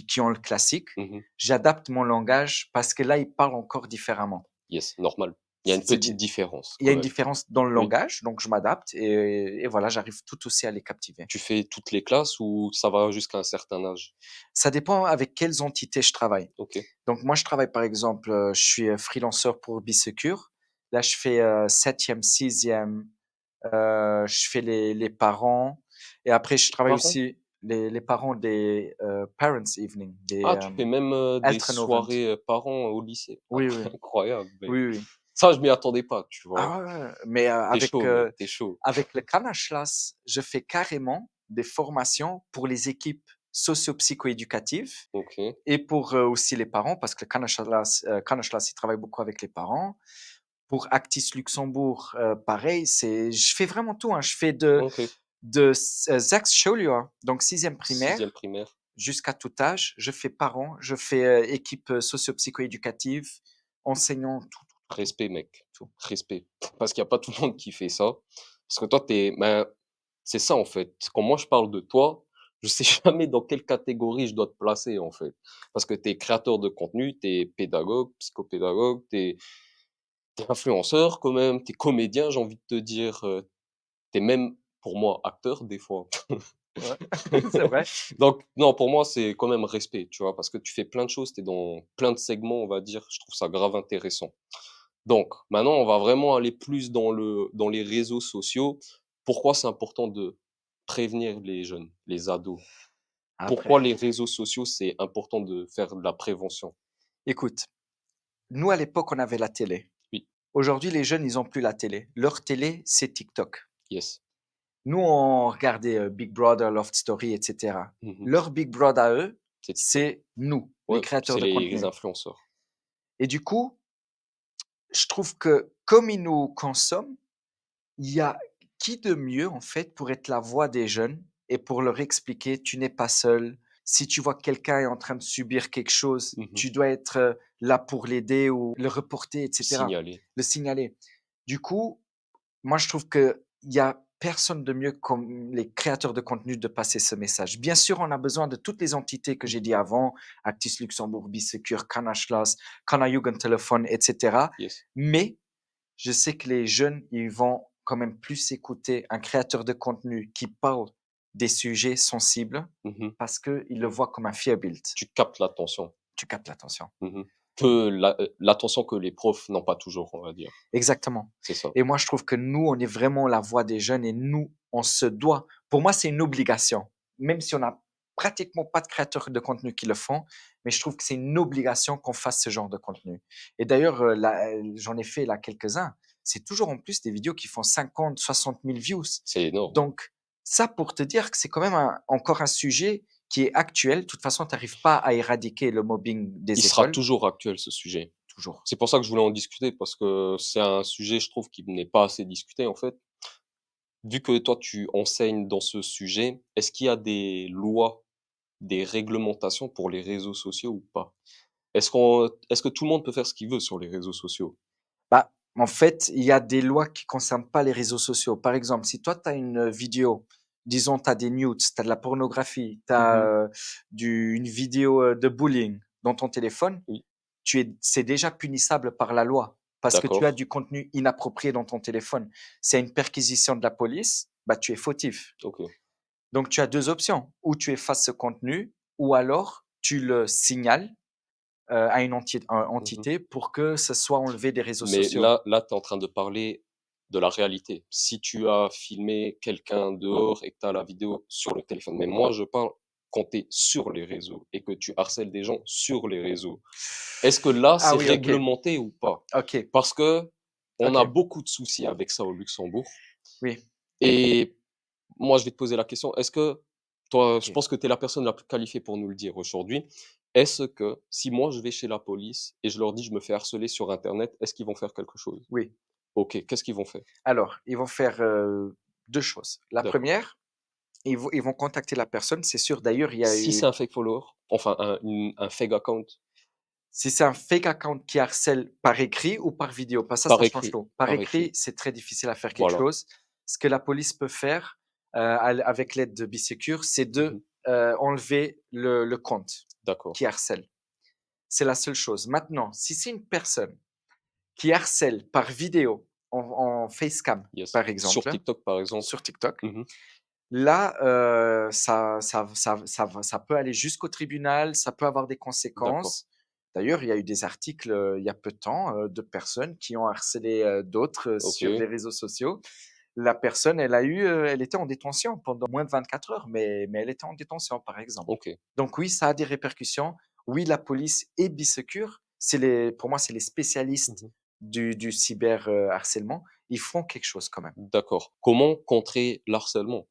S2: qui ont le classique,
S1: Mhm.
S2: j'adapte mon langage parce que là, ils parlent encore différemment.
S1: Yes, normal. Il y a une
S2: C'est
S1: petite différence
S2: Il y a
S1: quand
S2: une
S1: même.
S2: différence dans le
S1: Oui.
S2: langage, donc je m'adapte et voilà, j'arrive tout aussi à les captiver.
S1: Tu fais toutes les classes ou ça va jusqu'à un certain âge?
S2: Ça dépend avec quelles entités je travaille.
S1: OK.
S2: Donc moi, je travaille par exemple, je suis freelanceur pour Bisecure. Là, je fais 7e, 6e, je fais les parents et après je travaille
S1: Parents?
S2: aussi les parents des Parents Evening, des
S1: Ah, tu fais même des
S2: Elternabend.
S1: soirées parents au lycée.
S2: Oui, oui,
S1: Incroyable, mec.
S2: oui, oui.
S1: Ça, je m'y attendais pas, tu vois.
S2: Ah ouais, ouais, mais
S1: T'es chaud, mec, t'es chaud.
S2: avec le Kanashlas, je fais carrément des formations pour les équipes socio-psycho-éducatives
S1: OK.
S2: et pour aussi les parents, parce que le Kanashlas, il travaille beaucoup avec les parents. Pour Actis Luxembourg, pareil, je fais vraiment tout, hein. Je fais
S1: Ok.
S2: Zakscholia, donc 6e
S1: Sixième
S2: primaire
S1: primaire.
S2: jusqu'à tout âge. Je fais parents, je fais équipe socio-psycho-éducative, enseignant, tout, tout, tout,
S1: Respect, mec.
S2: tout.
S1: Respect. Parce qu'il n'y a pas tout le monde qui fait ça. Parce que toi, ben, c'est ça, en fait. Quand moi, je parle de toi, je sais jamais dans quelle catégorie je dois te placer, en fait. Parce que tu es créateur de contenu, tu es pédagogue, psychopédagogue, tu es influenceur quand même, tu es comédien, j'ai envie de te dire. Tu es même, pour moi, acteur, des fois.
S2: Ouais, c'est vrai.
S1: Donc, non, pour moi, c'est quand même respect, tu vois, parce que tu fais plein de choses, tu es dans plein de segments, on va dire. Je trouve ça grave intéressant. Donc, maintenant, on va vraiment aller plus dans les réseaux sociaux. Pourquoi c'est important de prévenir les jeunes, les ados?
S2: Après,
S1: Pourquoi les réseaux sociaux, c'est important de faire de la prévention?
S2: écoute, nous, à l'époque, on avait la télé.
S1: Oui,
S2: Aujourd'hui, les jeunes, ils ont plus la télé. Leur télé, c'est TikTok.
S1: yes.
S2: Nous, on regardait Big Brother, Loft Story, etc.
S1: Mhm.
S2: Leur Big Brother à eux,
S1: C'est TikTok.
S2: c'est nous, les
S1: Ouais,
S2: créateurs
S1: c'est
S2: de
S1: les
S2: contenu.
S1: influenceurs.
S2: Et du coup, je trouve que comme ils nous consomment, il y a qui de mieux, en fait, pour être la voix des jeunes et pour leur expliquer, tu n'es pas seul. Si tu vois que quelqu'un est en train de subir quelque chose,
S1: Mhm.
S2: tu dois être là pour l'aider ou le reporter, etc.
S1: Signaler.
S2: Le signaler. Du coup, moi, je trouve qu'il y a personne de mieux comme les créateurs de contenu de passer ce message. Bien sûr, on a besoin de toutes les entités que j'ai dit avant, Actis Luxembourg, Bisecure, Kanashlas, Kana Jugendtelefon, etc.
S1: Yes.
S2: Mais je sais que les jeunes, ils vont quand même plus écouter un créateur de contenu qui parle des sujets sensibles
S1: Mhm.
S2: parce qu'ils le voient comme un fear-built.
S1: Tu captes l'attention.
S2: Tu captes l'attention.
S1: Mhm. L'attention que les profs n'ont pas toujours, on va dire.
S2: Exactement.
S1: C'est ça.
S2: Et moi, je trouve que nous, on est vraiment la voix des jeunes et nous, on se doit. Pour moi, c'est une obligation. Même si on n'a pratiquement pas de créateurs de contenu qui le font, mais je trouve que c'est une obligation qu'on fasse ce genre de contenu. Et d'ailleurs, j'en ai fait là quelques-uns. C'est toujours en plus des vidéos qui font 50, 60 000 views.
S1: C'est énorme.
S2: Donc, ça pour te dire que c'est quand même encore un sujet qui est actuel. De toute façon, tu n'arrives pas à éradiquer le mobbing
S1: Il
S2: des
S1: sera
S2: écoles.
S1: toujours actuel, ce sujet.
S2: Toujours.
S1: C'est pour ça que je voulais en discuter parce que c'est un sujet, je trouve, qui n'est pas assez discuté, en fait. Vu que toi, tu enseignes dans ce sujet, est-ce qu'il y a des lois, des réglementations pour les réseaux sociaux ou pas? Est-ce que tout le monde peut faire ce qu'il veut sur les réseaux sociaux?
S2: Bah, en fait, il y a des lois qui concernent pas les réseaux sociaux. Par exemple, si toi, tu as une vidéo, disons, tu as des nudes, tu as de la pornographie, tu
S1: Mmh.
S2: as une vidéo de bullying dans ton téléphone,
S1: Oui,
S2: c'est déjà punissable par la loi parce que tu as
S1: d'accord.
S2: du contenu inapproprié dans ton téléphone. C'est une perquisition de la police, bah, tu es fautif.
S1: OK.
S2: Donc, tu as deux options. Ou tu effaces ce contenu, ou alors tu le signales à une
S1: Mmh.
S2: entité pour que ce soit enlevé des réseaux
S1: Mais
S2: sociaux.
S1: là, tu es en train de parler de la réalité. Si tu as filmé quelqu'un dehors et que tu as la vidéo sur le téléphone. Mais moi, je parle quand tu es sur les réseaux et que tu harcèles des gens sur les réseaux. Est-ce que là,
S2: Ah
S1: c'est
S2: oui, OK.
S1: réglementé ou pas?
S2: OK.
S1: Parce que on a
S2: OK.
S1: beaucoup de soucis avec ça au Luxembourg.
S2: Oui.
S1: Et moi, je vais te poser la question, est-ce que toi, je
S2: OK.
S1: pense que tu es la personne la plus qualifiée pour nous le dire aujourd'hui. Est-ce que si moi je vais chez la police et je leur dis je me fais harceler sur internet, est-ce qu'ils vont faire quelque chose?
S2: Oui.
S1: OK, qu'est-ce qu'ils vont faire?
S2: Alors, ils vont faire, 2 choses. La
S1: D'accord.
S2: première, ils vont contacter la personne. C'est sûr, d'ailleurs, il y a
S1: Si c'est
S2: eu
S1: un fake follower, enfin un fake account
S2: si c'est un fake account qui harcèle par écrit ou par vidéo, parce que ça
S1: par
S2: change
S1: écrit,
S2: tout. Par
S1: par
S2: écrit,
S1: écrit.
S2: c'est très difficile à faire quelque
S1: Voilà.
S2: chose. Ce que la police peut faire, avec l'aide de Bisécure, c'est
S1: Mmh.
S2: de, enlever le compte
S1: D'accord.
S2: qui harcèle. C'est la seule chose. Maintenant, si c'est une personne qui harcèle par vidéo, en facecam,
S1: Yes.
S2: par
S1: Sur
S2: exemple,
S1: TikTok, par exemple.
S2: sur TikTok,
S1: Mmh.
S2: là, ça peut aller jusqu'au tribunal, ça peut avoir des
S1: D'accord.
S2: conséquences. D'ailleurs, il y a eu des articles, il y a peu de temps, de personnes qui ont harcelé, d'autres, sur les
S1: OK.
S2: réseaux sociaux. La personne, elle était en détention pendant moins de 24 heures, mais elle était en détention, par exemple.
S1: OK.
S2: Donc oui, ça a des répercussions. Oui, la police et Bisecure, pour moi, c'est les spécialistes
S1: Mmh.
S2: du cyber, harcèlement. Ils font quelque chose quand même.
S1: D'accord. Comment contrer l'harcèlement?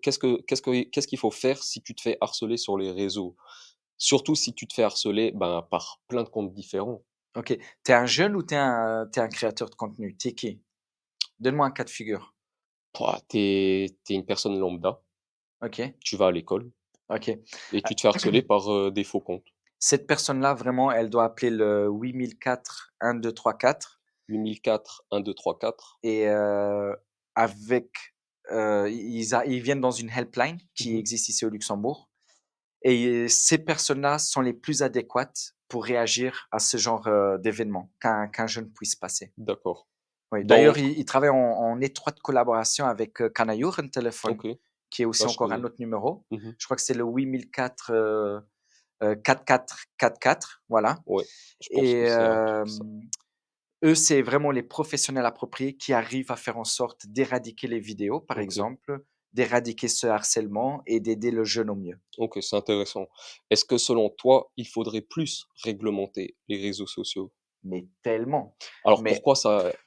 S1: Qu'est-ce qu'il faut faire si tu te fais harceler sur les réseaux? Surtout si tu te fais harceler, ben, par plein de comptes différents.
S2: OK. T'es un jeune ou t'es un créateur de contenu? T'es qui? Donne-moi un cas de figure.
S1: Toi, tu une personne lambda,
S2: OK,
S1: tu vas à l'école
S2: OK.
S1: et tu
S2: Ah,
S1: te fais harceler par, des faux comptes.
S2: cette personne-là, vraiment, elle doit appeler le 8004 1234
S1: 8004 1234.
S2: et avec, ils viennent dans une helpline qui
S1: Mmh.
S2: existe ici au Luxembourg et ces personnes-là sont les plus adéquates pour réagir à ce genre, d'événement qu'un jeune puisse passer.
S1: D'accord.
S2: Oui, d'ailleurs,
S1: Donc
S2: ils travaillent en étroite collaboration avec, Canayour, un téléphone,
S1: OK,
S2: qui est
S1: ça
S2: aussi
S1: je
S2: encore un
S1: connais.
S2: autre numéro.
S1: Mmh.
S2: Je crois que c'est le 8004, 4444, voilà
S1: Ouais, je pense
S2: et
S1: que c'est un truc ça.
S2: eux, c'est vraiment les professionnels appropriés qui arrivent à faire en sorte d'éradiquer les vidéos, par
S1: OK,
S2: exemple, d'éradiquer ce harcèlement et d'aider le jeune au mieux.
S1: OK, c'est intéressant. Est-ce que selon toi, il faudrait plus réglementer les réseaux sociaux?
S2: Mais tellement,
S1: Alors
S2: mais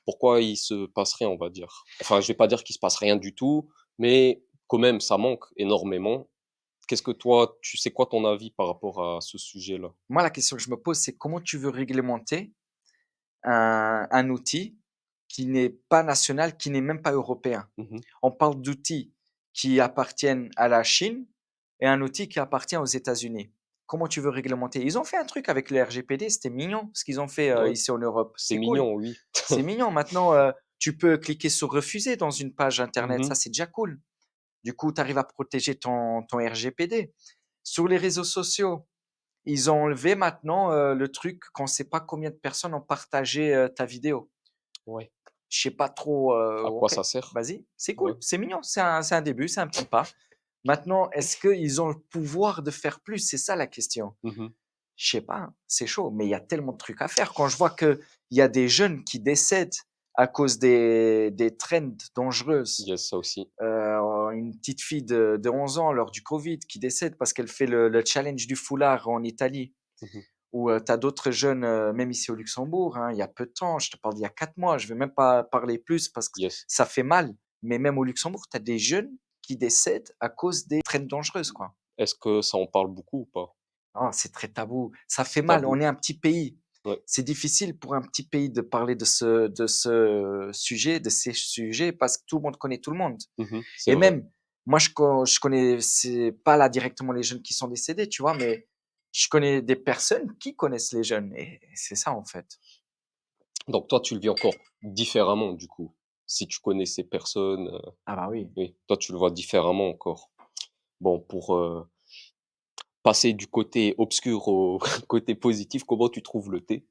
S1: pourquoi il se passe rien, on va dire? Enfin, je vais pas dire qu'il se passe rien du tout, mais quand même ça manque énormément. Qu'est-ce que toi, c'est quoi ton avis par rapport à ce sujet-là?
S2: moi, la question que je me pose, c'est comment tu veux réglementer un outil qui n'est pas national, qui n'est même pas européen.
S1: Mmh.
S2: On parle d'outils qui appartiennent à la Chine et un outil qui appartient aux États-Unis. Comment tu veux réglementer? Ils ont fait un truc avec le RGPD, c'était mignon ce qu'ils ont fait
S1: Ouais,
S2: ici en Europe.
S1: c'est
S2: C'est cool.
S1: mignon, oui.
S2: C'est mignon. Maintenant, tu peux cliquer sur refuser dans une page internet. Ça,
S1: Mmh.
S2: c'est déjà cool. Du coup, tu arrives à protéger ton RGPD. Sur les réseaux sociaux, ils ont enlevé maintenant le truc qu'on ne sait pas combien de personnes ont partagé ta vidéo.
S1: Ouais.
S2: Je sais pas trop,
S1: À quoi
S2: OK,
S1: ça sert?
S2: vas-y, c'est
S1: Ouais.
S2: cool, c'est mignon, c'est un début, c'est un petit pas. Maintenant, est-ce qu'ils ont le pouvoir de faire plus? C'est ça la question.
S1: Mmh.
S2: Je sais pas, hein, c'est chaud, mais il y a tellement de trucs à faire. Quand je vois qu'il y a des jeunes qui décèdent à cause des trends
S1: Il
S2: dangereuses,
S1: y a ça aussi.
S2: une petite fille de 11 ans lors du Covid qui décède parce qu'elle fait le challenge du foulard en Italie.
S1: Mmh.
S2: Ou, tu as d'autres jeunes, même ici au Luxembourg, hein, il y a peu de temps, je te parle d'il y a 4 mois, je vais même pas parler plus parce que
S1: Yes.
S2: ça fait mal. Mais même au Luxembourg, tu as des jeunes qui décèdent à cause des traînes dangereuses, quoi.
S1: Est-ce que ça en parle beaucoup ou pas?
S2: Ah, c'est très tabou, ça fait
S1: C'est
S2: mal, on
S1: tabou?
S2: est un petit pays.
S1: Ouais.
S2: C'est difficile pour un petit pays de parler de ce sujet, de ces sujets parce que tout le monde connaît tout le monde.
S1: C'est
S2: Et
S1: vrai.
S2: même, moi, je connais, c'est pas là directement les jeunes qui sont décédés, tu vois, mais je connais des personnes qui connaissent les jeunes et c'est ça, en fait.
S1: Donc toi, tu le vis encore différemment du coup? Si tu connais ces personnes,
S2: Ah bah oui.
S1: oui, toi tu le vois différemment encore. Bon, pour, passer du côté obscur au côté positif, comment tu trouves le thé?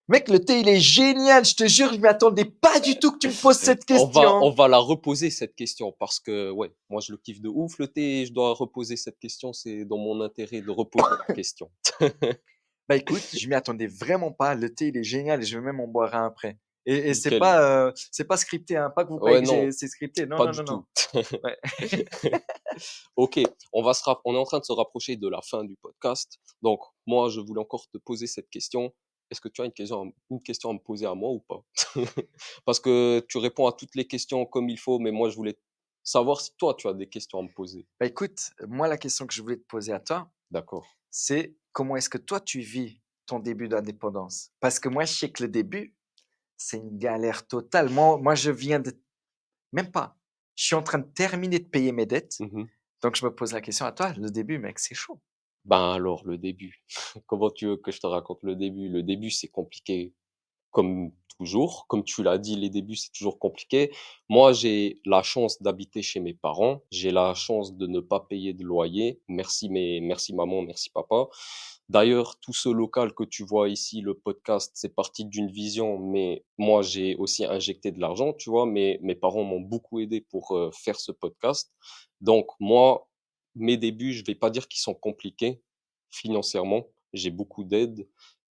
S2: Mec, le thé, il est génial, je te jure, je m'y attendais pas du tout que tu me poses cette
S1: On
S2: question.
S1: va la reposer cette question parce que, ouais, moi je le kiffe de ouf le thé et je dois reposer cette question, c'est dans mon intérêt de reposer la question.
S2: Bah écoute, je m'y attendais vraiment pas. Le thé, il est génial et je vais même en boire un après. Et
S1: Nickel.
S2: c'est pas scripté, hein. Pas que vous croyez
S1: Ouais,
S2: que
S1: non,
S2: c'est scripté. Non,
S1: pas
S2: non,
S1: du
S2: non, non.
S1: tout.
S2: Ouais.
S1: OK, on est en train de se rapprocher de la fin du podcast. Donc moi, je voulais encore te poser cette question. Est-ce que tu as une question à me poser à moi ou pas? Parce que tu réponds à toutes les questions comme il faut, mais moi, je voulais savoir si toi, tu as des questions à me poser.
S2: Bah écoute, moi, la question que je voulais te poser à toi,
S1: D'accord.
S2: c'est comment est-ce que toi, tu vis ton début d'indépendance? Parce que moi, je sais que le début, c'est une galère totale. Moi, je viens de même pas. Je suis en train de terminer de payer mes dettes,
S1: Mmh.
S2: donc je me pose la question à toi, le début, mec, c'est chaud.
S1: Ben, alors, le début. Comment tu veux que je te raconte le début? Le début, c'est compliqué comme toujours. Comme tu l'as dit, les débuts, c'est toujours compliqué. Moi, j'ai la chance d'habiter chez mes parents. J'ai la chance de ne pas payer de loyer. Merci maman, merci papa. D'ailleurs, tout ce local que tu vois ici, le podcast, c'est parti d'une vision, mais moi, j'ai aussi injecté de l'argent, tu vois, mais mes parents m'ont beaucoup aidé pour faire ce podcast. Donc, moi, mes débuts, je vais pas dire qu'ils sont compliqués financièrement. J'ai beaucoup d'aide,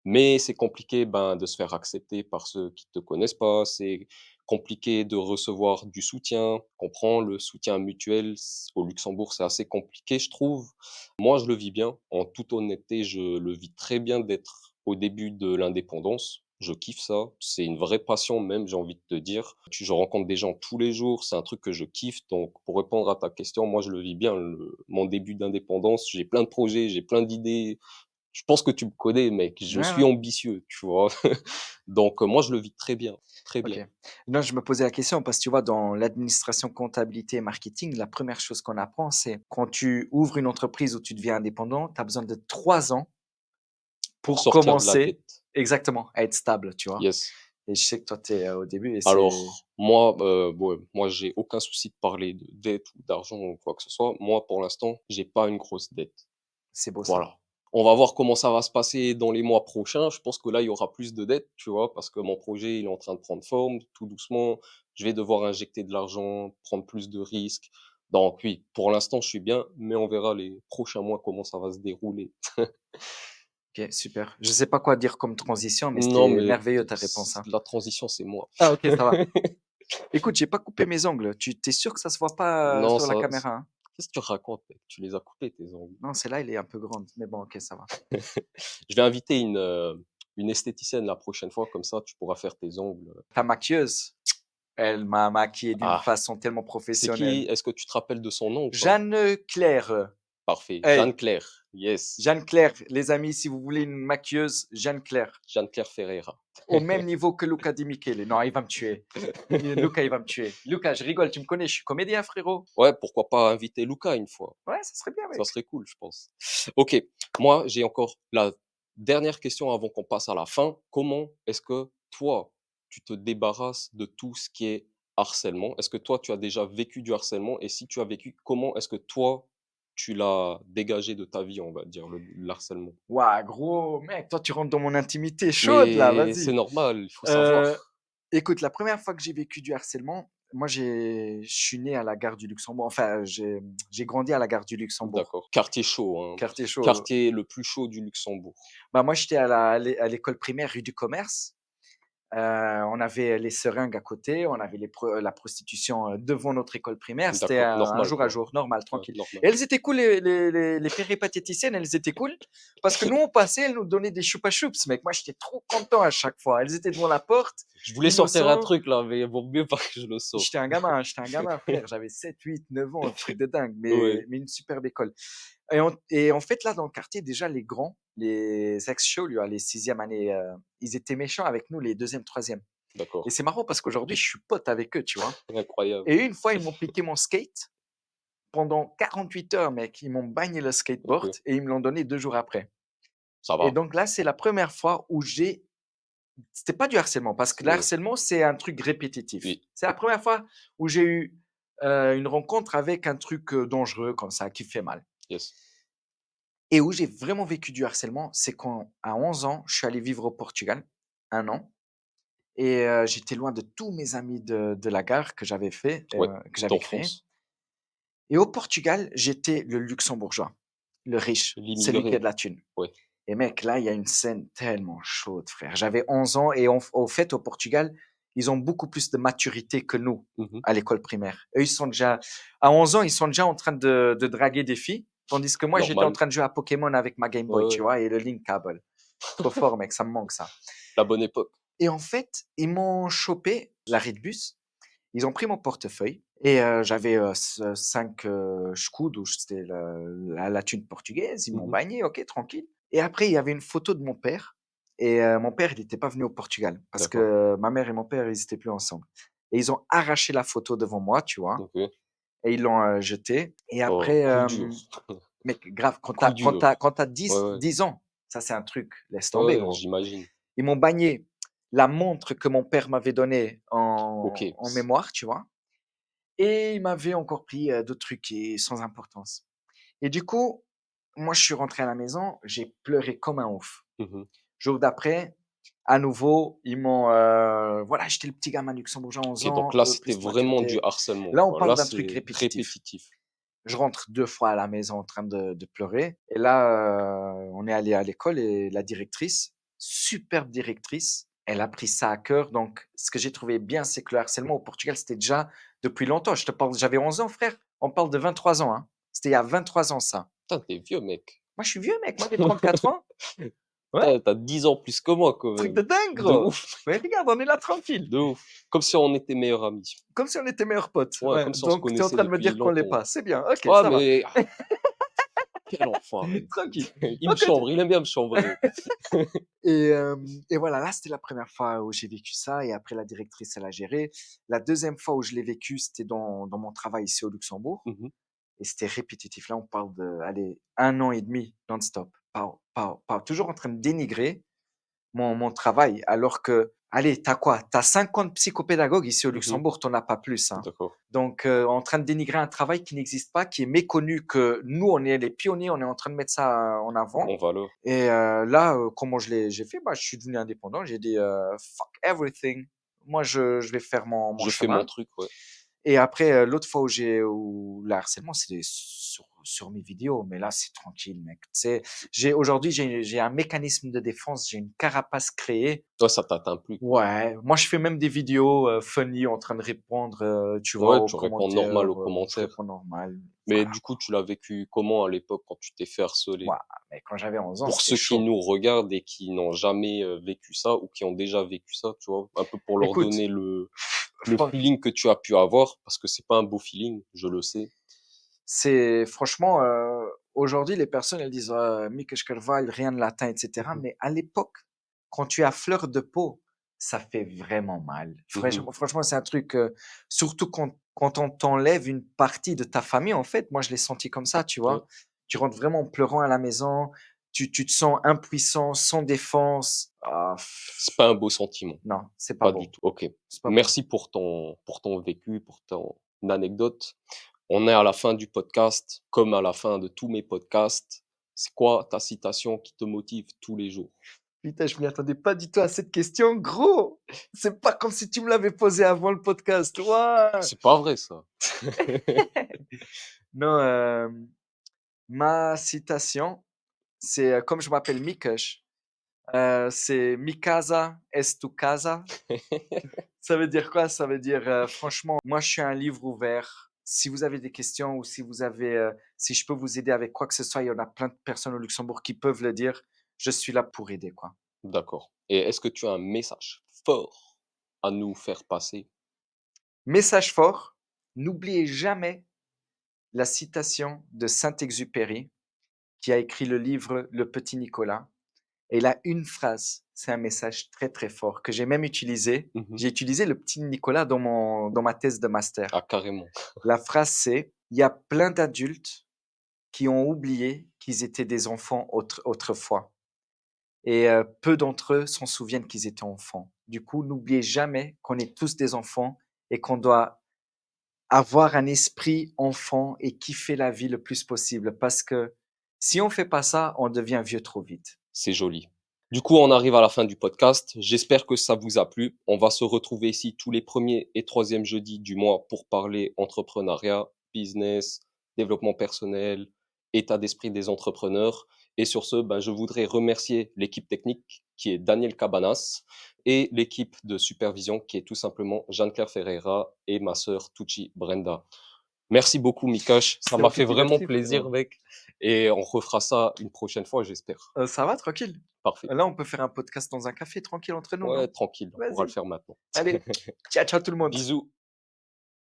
S1: mais c'est compliqué, ben, de se faire accepter par ceux qui te connaissent pas. C'est compliqué de recevoir du soutien. Comprends, le soutien mutuel au Luxembourg, c'est assez compliqué, je trouve. Moi, je le vis bien. En toute honnêteté, je le vis très bien d'être au début de l'indépendance. Je kiffe ça. C'est une vraie passion même, j'ai envie de te dire. Je rencontre des gens tous les jours. C'est un truc que je kiffe. Donc, pour répondre à ta question, moi, je le vis bien. Mon début d'indépendance, j'ai plein de projets, j'ai plein d'idées. Je pense que tu me connais, mec. Je
S2: Ouais,
S1: suis
S2: ouais.
S1: ambitieux, tu vois. Donc, moi, je le vis très bien, très
S2: Ok.
S1: bien.
S2: Non, je me posais la question parce que tu vois, dans l'administration, comptabilité et marketing, la première chose qu'on apprend, c'est quand tu ouvres une entreprise ou tu deviens indépendant, tu as besoin de 3 ans
S1: Pour
S2: pour
S1: sortir de la
S2: commencer
S1: dette.
S2: exactement à être stable, tu vois.
S1: Yes.
S2: Et je sais que toi, tu es au début et c'est
S1: Alors, moi, ouais, moi, j'ai aucun souci de parler de dette ou d'argent ou quoi que ce soit. Moi, pour l'instant, j'ai pas une grosse dette.
S2: c'est beau ça.
S1: Voilà. On va voir comment ça va se passer dans les mois prochains. Je pense que là, il y aura plus de dettes, tu vois, parce que mon projet, il est en train de prendre forme, tout doucement. Je vais devoir injecter de l'argent, prendre plus de risques. Donc oui, pour l'instant, je suis bien, mais on verra les prochains mois comment ça va se dérouler.
S2: Ok, super. Je sais pas quoi dire comme transition, mais
S1: Non,
S2: c'était
S1: mais
S2: merveilleux ta réponse, hein.
S1: la transition, c'est moi.
S2: Ah, ok, ça va. Écoute, j'ai pas coupé mes ongles. Tu t'es sûr que ça se voit pas
S1: Non,
S2: sur la
S1: ça,
S2: caméra, hein?
S1: qu'est-ce que tu racontes, mec? Tu les as coupés, tes ongles.
S2: Non, celle-là, elle est un peu grande, mais bon, ok, ça va.
S1: Je vais inviter une esthéticienne la prochaine fois, comme ça, tu pourras faire tes ongles.
S2: Ta maquilleuse, elle m'a maquillé d'une
S1: Ah,
S2: façon tellement
S1: c'est
S2: professionnelle.
S1: qui? Est-ce que tu te rappelles de son nom ou pas?
S2: Jeanne Claire.
S1: Parfait.
S2: Hey,
S1: Jeanne-Claire. Yes.
S2: Jeanne Claire, les amis, si vous voulez une maquilleuse, Jeanne Claire.
S1: Jeanne-Claire Ferreira.
S2: Au même niveau que Luca Di Michele. Non, il va me tuer. Luca, il va me tuer. Luca, je rigole, tu me connais, je suis comédien, frérot.
S1: Ouais, pourquoi pas inviter Luca une fois?
S2: Ouais, ça serait bien,
S1: Ça
S2: mec.
S1: serait cool, je pense. Ok, moi, j'ai encore la dernière question avant qu'on passe à la fin. Comment est-ce que toi, tu te débarrasses de tout ce qui est harcèlement? Est-ce que toi, tu as déjà vécu du harcèlement? Et si tu as vécu, comment est-ce que toi, tu l'as dégagé de ta vie, on va dire, le harcèlement?
S2: Waouh, gros, mec, toi, tu rentres dans mon intimité chaude, là,
S1: Mais c'est
S2: vas-y.
S1: normal, il faut
S2: Euh,
S1: savoir.
S2: Écoute, la première fois que j'ai vécu du harcèlement, moi, je suis né à la gare du Luxembourg. Enfin, j'ai grandi à la gare du Luxembourg.
S1: D'accord. Quartier chaud, hein.
S2: Quartier chaud.
S1: Quartier le plus chaud du Luxembourg.
S2: Bah, moi, j'étais à l'école primaire rue du Commerce. On avait les seringues à côté, on avait la prostitution devant notre école primaire. C'était
S1: D'accord.
S2: un
S1: Normal,
S2: jour à
S1: quoi.
S2: jour, normal,
S1: Ouais,
S2: tranquille.
S1: normal.
S2: Et elles étaient cool, les péripatéticiennes, elles étaient cool. Parce que nous, on passait, elles nous donnaient des choupa choups, mec. Moi, j'étais trop content à chaque fois. Elles étaient devant la porte,
S1: Je voulais sortir un
S2: innocents.
S1: truc là, mais vaut mieux pas que je le sorte.
S2: J'étais un gamin, frère. J'avais 7, 8, 9 ans, un truc de dingue,
S1: Ouais,
S2: mais une superbe école. Et en fait, là, dans le quartier, déjà, les grands, les ex-shows, les sixième année, ils étaient méchants avec nous, les deuxième, troisième. Et
S1: d'accord.
S2: c'est marrant parce qu'aujourd'hui, je suis pote avec eux, tu vois.
S1: Incroyable.
S2: Et une fois, ils m'ont piqué mon skate. Pendant 48 heures, mec, ils m'ont bagné le skateboard
S1: OK,
S2: et ils me l'ont donné 2 jours après.
S1: ça
S2: Et
S1: va.
S2: donc là, c'est la première fois où c'était pas du harcèlement, parce que le
S1: Oui,
S2: harcèlement, c'est un truc répétitif.
S1: oui,
S2: C'est la première fois où j'ai eu une rencontre avec un truc dangereux comme ça, qui fait mal.
S1: yes.
S2: Et où j'ai vraiment vécu du harcèlement, c'est quand, à 11 ans, je suis allé vivre au Portugal, 1 an. Et j'étais loin de tous mes amis de la gare
S1: Ouais,
S2: que j'avais créé.
S1: d'enfance.
S2: Et au Portugal, j'étais le luxembourgeois, le riche, celui qui a
S1: L'immigré.
S2: de la thune.
S1: Ouais.
S2: Et mec, là, il y a une scène tellement chaude, frère. J'avais 11 ans et au fait, au Portugal, ils ont beaucoup plus de maturité que nous
S1: Mmh.
S2: à l'école primaire. Eux, ils sont déjà, à 11 ans, ils sont déjà en train de draguer des filles, tandis que moi, j'étais en
S1: Normal.
S2: train de jouer à Pokémon avec ma Game
S1: Ouais,
S2: Boy, tu
S1: ouais.
S2: vois, et le Link Cable. Trop fort, mec, ça me manque ça.
S1: La bonne époque.
S2: Et en fait, ils m'ont chopé l'arrêt de bus. Ils ont pris mon portefeuille et j'avais 5 scouds où c'était la thune portugaise. Ils m'ont
S1: Mmh.
S2: bagné, ok, tranquille. Et après, il y avait une photo de mon père. Et mon père, il n'était pas venu au Portugal parce
S1: D'accord.
S2: que ma mère et mon père, ils n'étaient plus ensemble. Et ils ont arraché la photo devant moi, tu vois,
S1: OK.
S2: et ils l'ont jetée. Et
S1: Oh,
S2: après,
S1: coup dur.
S2: mec, grave,
S1: Coup dur.
S2: quand t'as
S1: Ouais,
S2: 10,
S1: ouais.
S2: 10 ans, ça c'est un truc, laisse tomber,
S1: Ouais, ouais,
S2: gros.
S1: j'imagine.
S2: Ils m'ont bagné la montre que mon père m'avait donnée
S1: OK.
S2: en mémoire, tu vois. Et il m'avait encore pris, d'autres trucs sans importance. Et du coup, moi, je suis rentré à la maison, j'ai pleuré comme un ouf.
S1: Mmh.
S2: Jour d'après, à nouveau, ils m'ont, voilà, j'étais le petit gamin luxembourgeois, 11
S1: OK, donc
S2: ans,
S1: là, c'était
S2: plus de
S1: vraiment du
S2: maturité.
S1: harcèlement,
S2: Là, on
S1: quoi.
S2: parle
S1: Là,
S2: d'un truc
S1: c'est
S2: répétitif.
S1: répétitif.
S2: Je rentre 2 fois à la maison en train de pleurer et là, on est allé à l'école et la directrice, superbe directrice, elle a pris ça à cœur. Donc ce que j'ai trouvé bien, c'est que le harcèlement au Portugal, c'était déjà depuis longtemps. Je te parle, j'avais 11 ans, frère. On parle de 23 ans, hein. C'était il y a 23 ans, ça.
S1: Putain, tu vieux, mec.
S2: Moi, je suis vieux, mec. Moi, j'ai 34 ans. Ouais,
S1: Putain, tu 10 ans plus que moi, quand
S2: truc
S1: même.
S2: de dingue,
S1: De
S2: gros.
S1: ouf,
S2: Mais regarde, on est là tranquille,
S1: de ouf. Comme si on était meilleurs amis.
S2: comme si on était meilleurs potes.
S1: Ouais,
S2: Ouais.
S1: comme si on se
S2: Donc tu es en
S1: connaissait
S2: train de me
S1: depuis
S2: dire qu'on l'est
S1: longtemps.
S2: pas. C'est bien. OK,
S1: Ouais,
S2: ça va.
S1: mais Quel enfoiré.
S2: Tranquille.
S1: Il me chambre, il aime bien me chambrer.
S2: Et, et voilà, là, c'était la première fois où j'ai vécu ça. Et après, la directrice, elle a géré. La deuxième fois où je l'ai vécu, c'était dans mon travail ici au Luxembourg.
S1: Mhm.
S2: Et c'était répétitif. Là, on parle de, allez, 1 an et demi non-stop. Pau, pau, pau. Toujours en train de dénigrer mon travail. Alors que, allez, t'as quoi? T'as 50 psychopédagogues ici au
S1: Mhm.
S2: Luxembourg, t'en as pas plus, hein.
S1: D'accord.
S2: Donc, en train de dénigrer un travail qui n'existe pas, qui est méconnu, que nous, on est les pionniers, on est en train de mettre ça en avant.
S1: En valeur.
S2: Et là, comment j'ai fait? Bah, je suis devenu indépendant. J'ai dit, fuck everything. Moi, je vais faire mon
S1: Je fais mon
S2: chemin.
S1: truc, ouais.
S2: Et après, l'autre fois où le harcèlement, c'était sur mes vidéos. Mais là, c'est tranquille, mec. Tu sais, aujourd'hui, j'ai un mécanisme de défense. J'ai une carapace créée.
S1: Toi, ça t'atteint plus.
S2: Ouais, moi je fais même des vidéos funny en train de répondre, tu vois,
S1: Ouais,
S2: aux
S1: tu réponds
S2: commentaires,
S1: normal aux
S2: je
S1: commentaires.
S2: réponds normal.
S1: Mais
S2: Voilà,
S1: du coup, tu l'as vécu comment à l'époque quand tu t'es fait harceler?
S2: moi, mais quand j'avais 11 ans,
S1: Pour
S2: c'était
S1: ceux qui
S2: chaud.
S1: nous regardent et qui n'ont jamais vécu ça ou qui ont déjà vécu ça, tu vois, un peu pour leur
S2: Écoute,
S1: donner le
S2: fran-
S1: feeling que tu as pu avoir, parce que c'est pas un beau feeling, je le sais.
S2: c'est franchement, aujourd'hui les personnes elles disent Mika Carvalho, rien de latin, etc.
S1: Mhm.
S2: Mais à l'époque, quand tu as fleur de peau, ça fait vraiment mal.
S1: Mhm.
S2: Franchement, c'est un truc, surtout quand on t'enlève une partie de ta famille, en fait. Moi, je l'ai senti comme ça, tu
S1: Ouais.
S2: vois. Tu rentres vraiment pleurant à la maison, tu te sens impuissant, sans défense. Ah,
S1: C'est pas un beau sentiment.
S2: non, c'est pas
S1: Pas du
S2: beau.
S1: tout. Ok.
S2: C'est pas beau.
S1: Merci pour ton vécu, pour ton anecdote. On est à la fin du podcast, comme à la fin de tous mes podcasts. C'est quoi ta citation qui te motive tous les jours?
S2: Putain, je m'y attendais pas du tout à cette question, gros. C'est pas comme si tu me l'avais posé avant le podcast. Ouah.
S1: C'est pas vrai, ça.
S2: Non, ma citation, c'est comme je m'appelle Mikesh, c'est Mi casa es tu casa. Ça veut dire quoi? Ça veut dire, franchement, moi, je suis un livre ouvert. Si vous avez des questions ou si vous avez, si je peux vous aider avec quoi que ce soit, il y en a plein de personnes au Luxembourg qui peuvent le dire. Je suis là pour aider, quoi.
S1: D'accord. Et est-ce que tu as un message fort à nous faire passer?
S2: Message fort, n'oubliez jamais la citation de Saint-Exupéry, qui a écrit le livre Le Petit Nicolas. Et il a une phrase, c'est un message très très fort que j'ai même utilisé.
S1: Mhm.
S2: J'ai utilisé le Petit Nicolas dans ma thèse de master.
S1: Ah, carrément.
S2: La phrase c'est, il y a plein d'adultes qui ont oublié qu'ils étaient des enfants autrefois. Et peu d'entre eux s'en souviennent qu'ils étaient enfants. Du coup, n'oubliez jamais qu'on est tous des enfants et qu'on doit avoir un esprit enfant et kiffer la vie le plus possible. Parce que si on fait pas ça, on devient vieux trop vite.
S1: C'est joli. Du coup, on arrive à la fin du podcast. J'espère que ça vous a plu. On va se retrouver ici tous les premiers et troisièmes jeudis du mois pour parler entrepreneuriat, business, développement personnel, état d'esprit des entrepreneurs. Et sur ce, ben, je voudrais remercier l'équipe technique qui est Daniel Cabanas et l'équipe de supervision qui est tout simplement Jeanne-Claire Ferreira et ma sœur Tucci Brenda. Merci beaucoup, Mikash. Ça
S2: C'est
S1: m'a
S2: moi
S1: fait
S2: qui te
S1: vraiment
S2: remercie,
S1: plaisir,
S2: frérot.
S1: mec. Et on refera ça une prochaine fois, j'espère.
S2: Ça va, tranquille.
S1: Parfait.
S2: Là, on peut faire un podcast dans un café, tranquille entre nous,
S1: Ouais,
S2: non?
S1: tranquille, on pourra le
S2: Vas-y.
S1: faire maintenant.
S2: Allez, ciao, ciao tout le monde.
S1: Bisous.